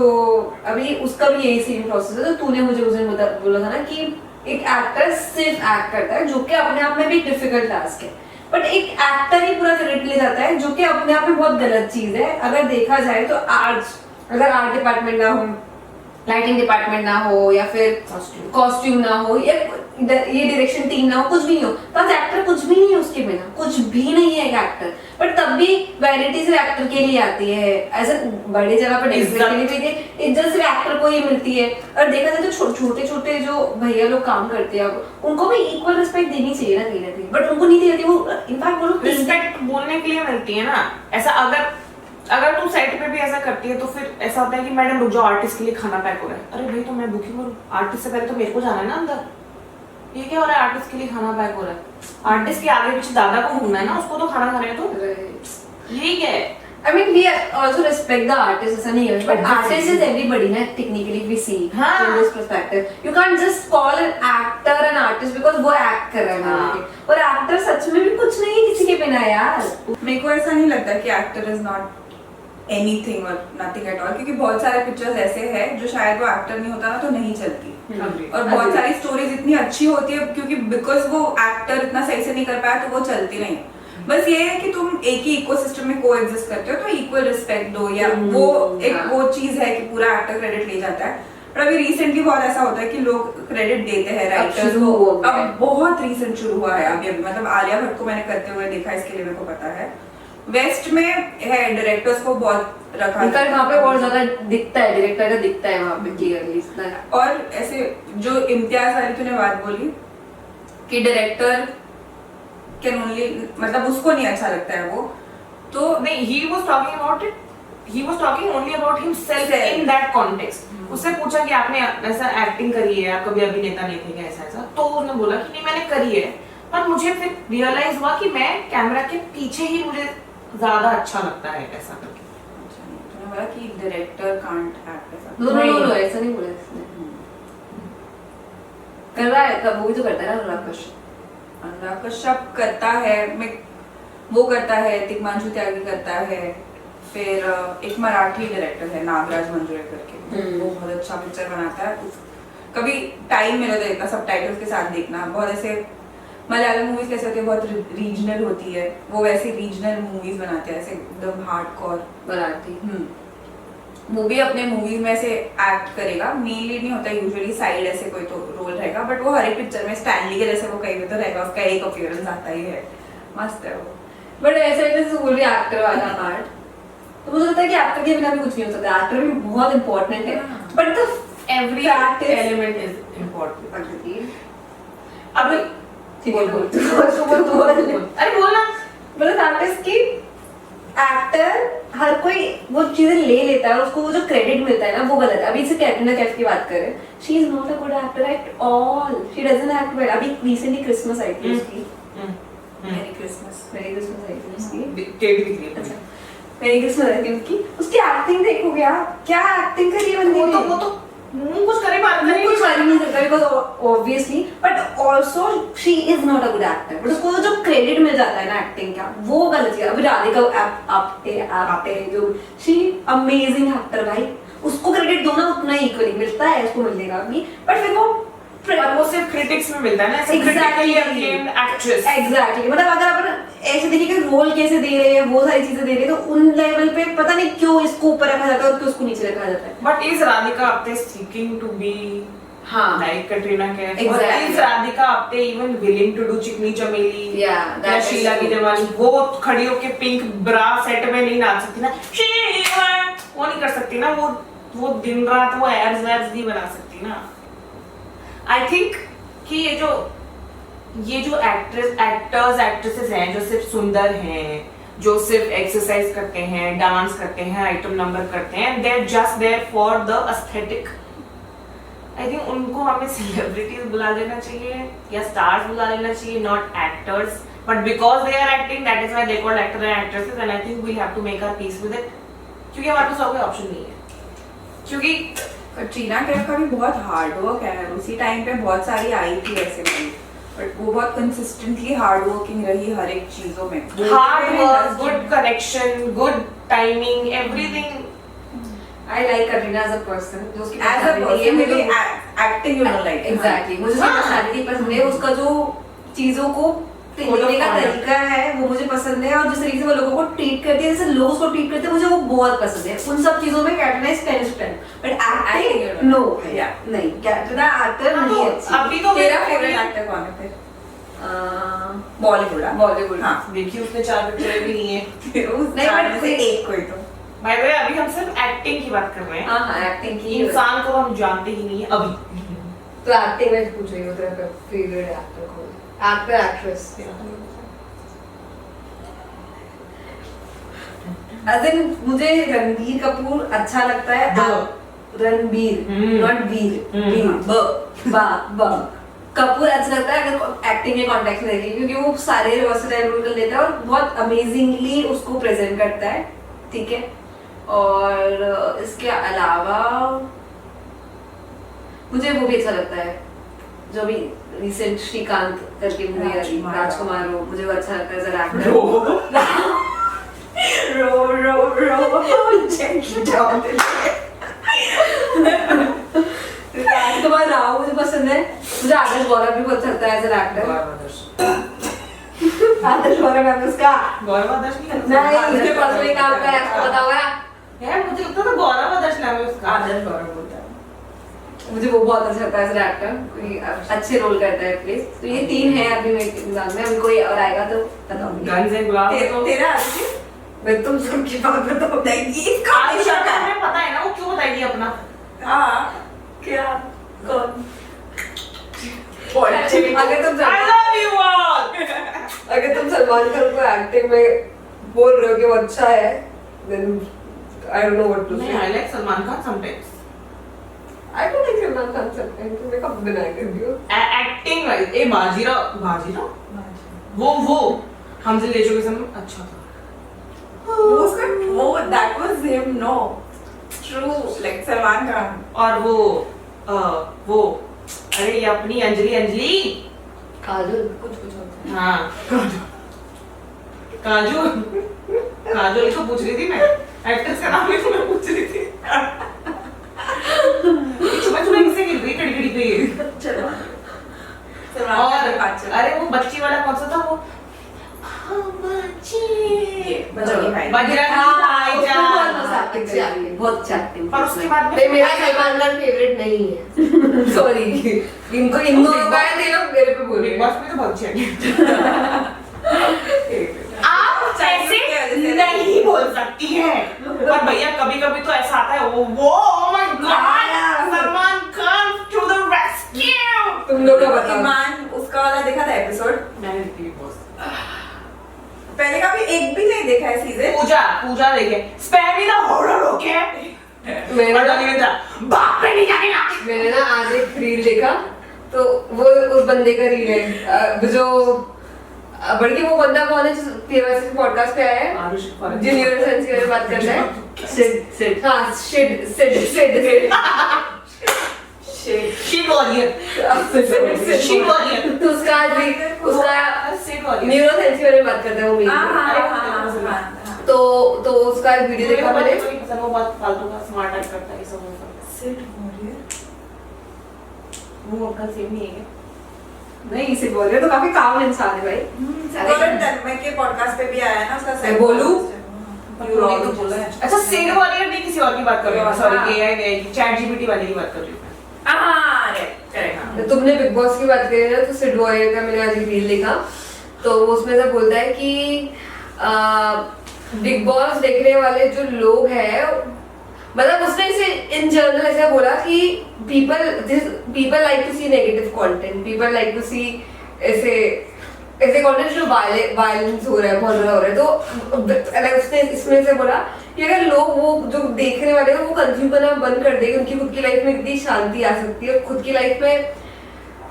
अभी उसका भी यही सेम प्रोसेस है। तो तूने मुझे उस दिन बोला था ना कि एक एक्टर सिर्फ एक्ट करता है, जो कि अपने आप में भी डिफिकल्ट टास्क है, बट एक एक्टर ही पूरा क्रेडिट ले जाता है, जो कि अपने आप में बहुत गलत चीज है। अगर देखा जाए तो अगर आर्ट डिपार्टमेंट ना हो, लाइटिंग डिपार्टमेंट ना हो, या फिर कॉस्ट्यूम ना हो, या ये डायरेक्शन टीम ना हो, कुछ भी नहीं हो, तो आज एक्टर कुछ भी नहीं है, उसके बिना कुछ भी नहीं है एक एक्टर। बट तब भी वैरायटी सिर्फ एक्टर के लिए आती है, ऐसे बड़े जगह पर डायरेक्टर के लिए भी इज्जत सिर्फ एक्टर को ही मिलती है। और देखा जाए तो छोटे छोटे जो भैया लोग काम करते हैं उनको भी इक्वल रिस्पेक्ट देनी चाहिए ना कहीं ना कहीं, बट उनको नहीं दी जाती। वो इनफैक्ट वो लोग
रिस्पेक्ट बोलने के लिए मिलती है ना। ऐसा अगर तू सेट पे भी ऐसा करती है तो फिर ऐसा होता है कि मैडम रुक जाओ, आर्टिस्ट के लिए खाना पैक हो रहा है। अरे भाई तो मैं बुकिंग करूँ, आर्टिस्ट से पहले तो मेरे को जाना है ना अंदर। ये क्या हो रहा है, आर्टिस्ट के लिए खाना पैक हो रहा है, आर्टिस्ट के आगे पीछे दादा को घूमना है ना, उसको तो खाना खाना है। तो यही क्या है,
I mean, we also respect the artist, ऐसा नहीं है, but artist is everybody ना, technically we see from this perspective. You can't just call an actor an artist because वो act कर रहा है, और actor सच में भी कुछ नहीं है किसी के बिना यार।
मेरे को ऐसा नहीं लगता कि एक्टर इज नॉट एनीथिंग और नथिंग एट ऑल, क्योंकि बहुत सारे पिक्चर्स ऐसे हैं जो शायद वो एक्टर नहीं होता ना तो नहीं चलती, और बहुत सारी स्टोरीज इतनी अच्छी होती है क्योंकि बिकॉज वो एक्टर इतना सही से नहीं कर पाया तो वो चलती नहीं। बस ये है कि तुम एक ही इकोसिस्टम में कोएग्जिस्ट करते हो तो इक्वल रिस्पेक्ट दो, या वो चीज है कि पूरा एक्टर क्रेडिट ले जाता है। पर अभी रिसेंटली बहुत ऐसा होता है कि लोग क्रेडिट देते हैं राइटर्स को, अब बहुत रिसेंट शुरू हुआ है अभी मतलब आलिया भट्ट को मैंने करते हुए देखा, इसके लिए मेरे को पता है। वेस्ट में है डायरेक्टर्स को बहुत रखा है,
वहाँ पे बहुत ज्यादा दिखता है, डायरेक्टर का दिखता है वहाँ पे क्लियरली।
और ऐसे जो इम्तियाज वाली तूने बात बोली कि डायरेक्टर कैन ओनली, मतलब उसको नहीं अच्छा लगता है वो, तो
नहीं, he was talking only about himself in that context. उससे पूछा कि आपने ऐसा एक्टिंग करी है, आप कभी अभिनेता नहीं थे क्या, ऐसा, तो उसने बोला कि नहीं मैंने करी है, पर मुझे फिर रियलाइज हुआ कि मैं कैमरा के पीछे ही मुझे ज्यादा अच्छा लगता है ऐसा करके।
तूने बोला कि डायरेक्टर कांट एक्ट ऐसा,
नो ऐसा नहीं बोला इसने। कर रहा है, वो भी तो करता है ना
अनुराग कश्यप करता है, वो करता है, तिग्मांशु त्यागी करता है, फिर एक मराठी डायरेक्टर है नागराज मंजुळे करके, वो बहुत अच्छा पिक्चर बनाता है। कभी टाइम मिले तो देखना, सबटाइटल्स के साथ देखना। बहुत ऐसे मलयालम मूवीज कैसे होती है, बहुत रीजनल होती है, वो वैसे रीजनल मूवीज बनाते हैं, ऐसे एकदम हार्डकोर
मराठी।
वो भी अपने मूवीज में ऐसे एक्ट करेगा, मेन लीड नहीं होता यूजुअली, साइड ऐसे कोई तो रोल रहेगा, बट वो हर एक पिक्चर में स्टैनली के जैसे वो कहीं भी तो रहेगा, उसका एक अपीयरेंस आता ही है, मस्त है वो।
बट ऐसे जैसे बोल रही एक्टर वाला पार्ट, तो मुझे लगता है कि एक्टर के बिना भी कुछ नहीं हो सकता, एक्टर भी बहुत इंपॉर्टेंट है, but the
every element is important. अब
ठीक है, बोल
अरे बोलना,
मतलब आर्टिस्ट की एक्टर हर कोई वो चीजें ले लेता है और उसको वो जो क्रेडिट मिलता है ना वो गलत है। अभी से कैटरीना कैफ की बात करें, she is not a good actor at all, she doesn't act well. अभी रिसेंटली क्रिसमस आई थी उसकी,
मेरी क्रिसमस
आई थी उसकी,
मेरी
क्रिसमस आई थी उसकी एक्टिंग देखो क्या एक्टिंग करी है बंदी ने।
वो तो मुंह कुछ करे बात करे,
कुछ कर नहीं सकता because obviously, but also she is not a good actor, but उसको जो क्रेडिट मिल जाता है ना एक्टिंग का वो गलत है। अभी राधिका आप्टे जो शी अमेजिंग एक्टर भाई, उसको क्रेडिट दो ना उतना इक्वली मिलता है, उसको मिलेगा भी, बट फिर वो
और वो सिर्फ क्रिटिक्स में मिलता है ना, ऐसे critically acclaimed actress।
एग्जैक्टली, मतलब अगर अपन ऐसे देखिए कि रोल कैसे दे रहे हैं, वो सारी चीजें दे रहे हैं, तो उन लेवल पे पता नहीं क्यों इसको ऊपर रखा जाता है और क्यों उसको नीचे रखा जाता है।
But is Radhika Apte seeking to be like Katrina Kaif? Or
Exactly.
is Radhika Apte even willing to do Chikni Chameli?
Yeah, that
या
is
शीला
true.
की जवानी, वो खड़ी होके पिंक ब्रा सेट में नहीं नाच सकती ना, शीला वो नहीं कर सकती ना, वो दिन रात वो एब्स नहीं बना सकती ना। आई थिंक कि ये जो एक्टर्स एक्ट्रेसेस हैं जो सिर्फ सुंदर हैं, जो सिर्फ एक्सरसाइज करते हैं, डांस करते हैं, आइटम नंबर करते हैं, they are just there for the aesthetic. I think उनको हमें सेलिब्रिटीज बुला लेना चाहिए या स्टार्स बुला लेना चाहिए, not actors, but because they are acting that is why they called actor and actresses, and I think we have to make our peace with it, क्योंकि हमारे पास और कोई ऑप्शन नहीं है। क्योंकि
कटरीना कैफ का भी बहुत हार्ड वर्क है, उसी टाइम पे बहुत सारी आई थी ऐसे मूवी, बट वो बहुत कंसिस्टेंटली हार्ड वर्किंग रही हर एक चीजों में।
Hard work, good connection, good timing, everything.
I like Katrina as a person, जो उसकी
As a
personality है,
person,
मुझे
maybe acting you don't like.
Exactly, मुझे उसकी personality पसंद है, उसका जो चीजों को लेने का तरीका है वो मुझे पसंद है, और जिस तरीके से वो लोगों को ट्रीट करती है, जैसे लोग उसको ट्रीट करते हैं, मुझे वो बहुत पसंद है। उन सब चीजों में Katrina is 10/10, but acting no, नहीं, कैटरीना एक्टर नहीं है अच्छी।
अभी तो
तेरा फेवरेट एक्टर कौन है फिर? बॉलीवुड। हाँ,
देखिए उसने 4 पिक्चरें भी नहीं है।
फिर उस
नहीं,
चार
but
में से
कोई-
एक कोई तो।
बाय द वे अभी हम सिर्फ एक्टिंग की बात कर रहे हैं,
हाँ, एक्टिंग की
इंसान को हम जानते ही नहीं है अभी।
तो एक्टिंग में पूछ रही हूँ तेरा फेवरेट एक्टर कौन है, एक्टर एक्ट्रेस। मुझे रणबीर कपूर अच्छा लगता है। रणबीर, नॉट वीर, कपूर अच्छा लगता है अगर एक्टिंग के कॉन्टेक्स्ट में देखें, क्योंकि वो सारे वर्सेटाइल रोल कर लेता है और बहुत अमेजिंगली उसको प्रेजेंट करता है, ठीक है। और इसके अलावा मुझे वो भी अच्छा लगता है जो भी रिसेंट श्रीकांत करके मूवी आई, राजकुमार वो, मुझे वो अच्छा लगता है जरा एक्टर। राजकुमार राव मुझे पसंद है, मुझे आदर्श गौरव भी बहुत अच्छा लगता है एज एन एक्टर। आदर्श गौरव है उसका
गौरव आदर्श नहीं
नहीं, मुझे पर्सनली काम का एक्टर पता हुआ
यार, मुझे लगता था गौरव आदर्श नाम है उसका।
आदर्श गौरव बोलता है।
मुझे वो बहुत अच्छा लगता है एज एन एक्टर, कोई अच्छे रोल करता है प्लीज। तो ये 3 है अभी मेरे एग्जाम में, अभी कोई और आएगा तो बताऊंगी।
गन्स एंड गुलाब तो
तेरा आदर्श?
मैं तुम सबकी बात बताओ।
इसका
आलिशा का हमें पता है ना, वो क्यों बताएगी अपना।
हाँ,
क्या कौन
politics.
I love you all।
अगर तुम सलमान खान को एक्टिंग में बोल रहे हो कि वो अच्छा है, then I don't know what to
नहीं,
say.
I like Salman Khan sometimes।
I don't like Salman Khan sometimes. मैं कब deny कर दियो?
एक्टिंग वाइज ए बाजीराव वो हमसे ले चुके समय अच्छा था।
वो that was him, no, true, like Salman Khan.
और वो अरे ये अपनी अंजलि
काजल कुछ होता है।
हाँ काजोल को पूछ रही थी मैं, एक्ट्रेस का नाम भी तुम्हें पूछ रही थी। सुबह किससे गिर गई, कड़ी पे।
चलो
और अरे वो बच्ची वाला कौन सा था वो,
बजरंगी भाई।
बहुत अच्छा acting
और उसके बाद
नहीं, मेरा सलमान खान फेवरेट नहीं है।
सॉरी, इनको इन दोनों का दे लो, मेरे पे बोल रहे
बिग
हो।
बॉस में तो बहुत अच्छी आप ऐसे नहीं बोल सकती हैं, पर भैया कभी कभी तो ऐसा आता है वो oh my God, Salman Khan to the rescue।
तुम लोग का बताओ।
ईमान उसका वाला देखा था एपिसोड?
मैंने देखी बिग बॉस।
पहले का भी एक भी नहीं देखा है सीजन।
पूजा देखे स्पैमी ना हॉरर हो के बाप रे नहीं जानेगा।
मैंने ना आज एक रील देखा, तो वो उस बंदे का रील है जो बल्कि वो बंदा कौन है जो पीएमएस पॉडकास्ट पे आया है, जो न्यूरोसाइंस के बारे में बात करता है। सिड हाँ सिड
शिट वॉरियर
तो उसका आज भी उसका न्यूरोसाइंस के बारे में बात करता है वो मेरी। तो उसका एक वीडियो देखा मैंने।
वो बहुत फालतू का स्मार्ट एक्ट करता है, ये सब होता है। वो उनका सेम नहीं है क्या?
नहीं इसे बोल रहे तो काफी काम इंसान है भाई।
मैं के पॉडकास्ट पे भी आया ना उसका
मैं बोलूं?
यूरोनी तो बोला है।
अच्छा सेड वॉरियर नहीं, किसी और की बात कर रही हूँ, सॉरी एआई की चैट जीपीटी वाली की बात कर रही हूँ मैं।
हाँ करेक्ट।
तो तुमने बिग बॉस की बात करी ना, तो सिड वॉरियर का मैंने आज एक रील देखा, तो वो उसमें से बोलता है कि बिग बॉस देखने वाले जो लोग हैं, मतलब उसने इसे इन जनरल ऐसा बोला कि people like to see negative content, people like to see ऐसे कंटेंट जो वायलेंस हो रहा है, बहुत ज्यादा हो रहा है। तो अगर उसने इसमें से बोला कि अगर लोग वो जो देखने वाले हैं वो कंज्यूम करना बंद कर देंगे, उनकी खुद की लाइफ में इतनी शांति आ सकती है, खुद की लाइफ में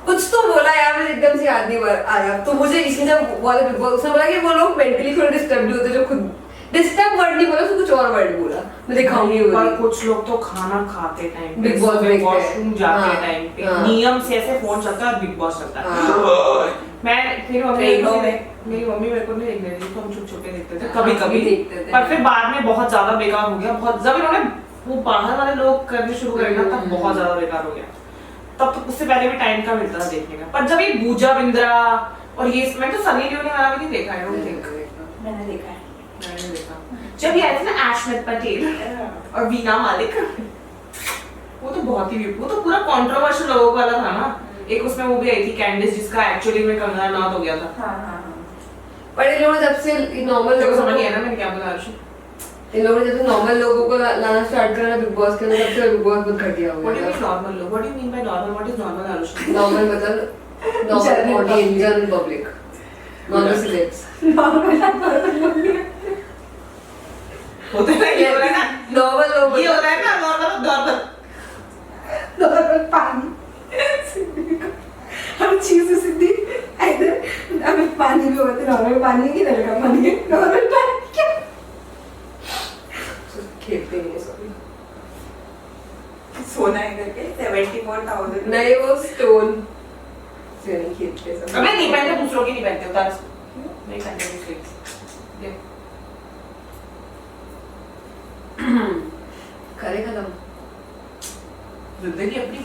कुछ तो बोला यार, मुझे एकदम से याद नहीं आ रहा। तो मुझे इसलिए जब बोला बिग बॉस, उसने बोला कि वो लोग मेंटली थोड़े डिस्टर्ब होते, जो खुद डिस्टर्ब वर्ड नहीं बोला, तो कुछ और वर्ड बोला, मैं दिखाऊंगी वो।
पर कुछ लोग तो खाना खाते टाइम
बिग बॉस देखते हैं।
वॉशरूम जाते
हाँ,
टाइम पे
हाँ।
नियम से ऐसे फोन चलता है, बिग बॉस चलता है। मैं मेरी मम्मी मेरे को नहीं देखने देती, तो हम छुप छुप के देखते थे कभी कभी
देखते थे।
पर फिर बाद में बहुत ज्यादा बेकार हो गया, बहुत जब इन्होंने वो बाहर वाले लोग करने शुरू करे ना, तब बहुत ज्यादा बेकार हो गया। तब तो उससे पहले भी टाइम का मिलता था देखने का, पर जब ये पूजा बिंद्रा और ये मैं तो सनी लियोनी वाला भी नहीं देखा है,
मैंने देखा है।
मैंने नहीं देखा। जब ये आए थे ना एशमित पटेल और वीना मालिक, वो तो बहुत ही, वो तो पूरा कंट्रोवर्शियल लोगों वाला था ना। एक उसमें वो भी आई थी कैंडिस, जिसका एक्चुअली में कंगना रनौत हो गया था।
हाँ।
पर इन लोगों ने जब से नॉर्मल
लोग
लोगों
समझ
को,
गया ना मैंने क्या बोला अर्शी।
इन लोगों ने जब से नॉर्मल लोगों को लाना स्टार्ट करा बिग बॉस के अंदर, तब से बिग बॉस बहुत घटिया हो
What do you
गया
mean normal लोग? What do you mean by normal? What is normal Arshi?
Normal मतलब normal audience, general public, normal selects,
होता है ना, ये हो रहा है ना,
नॉर्मल लोग,
ये हो रहा है ना नॉर्मल
नॉर्मल पानी हर चीज से सिद्धि इधर हमें पानी भी होते, नॉर्मल पानी की नल का पानी, नॉर्मल पानी क्या
खेलते नहीं सब।
सोना है करके 74,000
नहीं वो स्टोन से नहीं खेलते सब।
अबे नहीं पहनते, दूसरों की नहीं पहनते, उतार इसको। नहीं पहनते दूसरे की। ये
करे खत्म
जिंदगी अपनी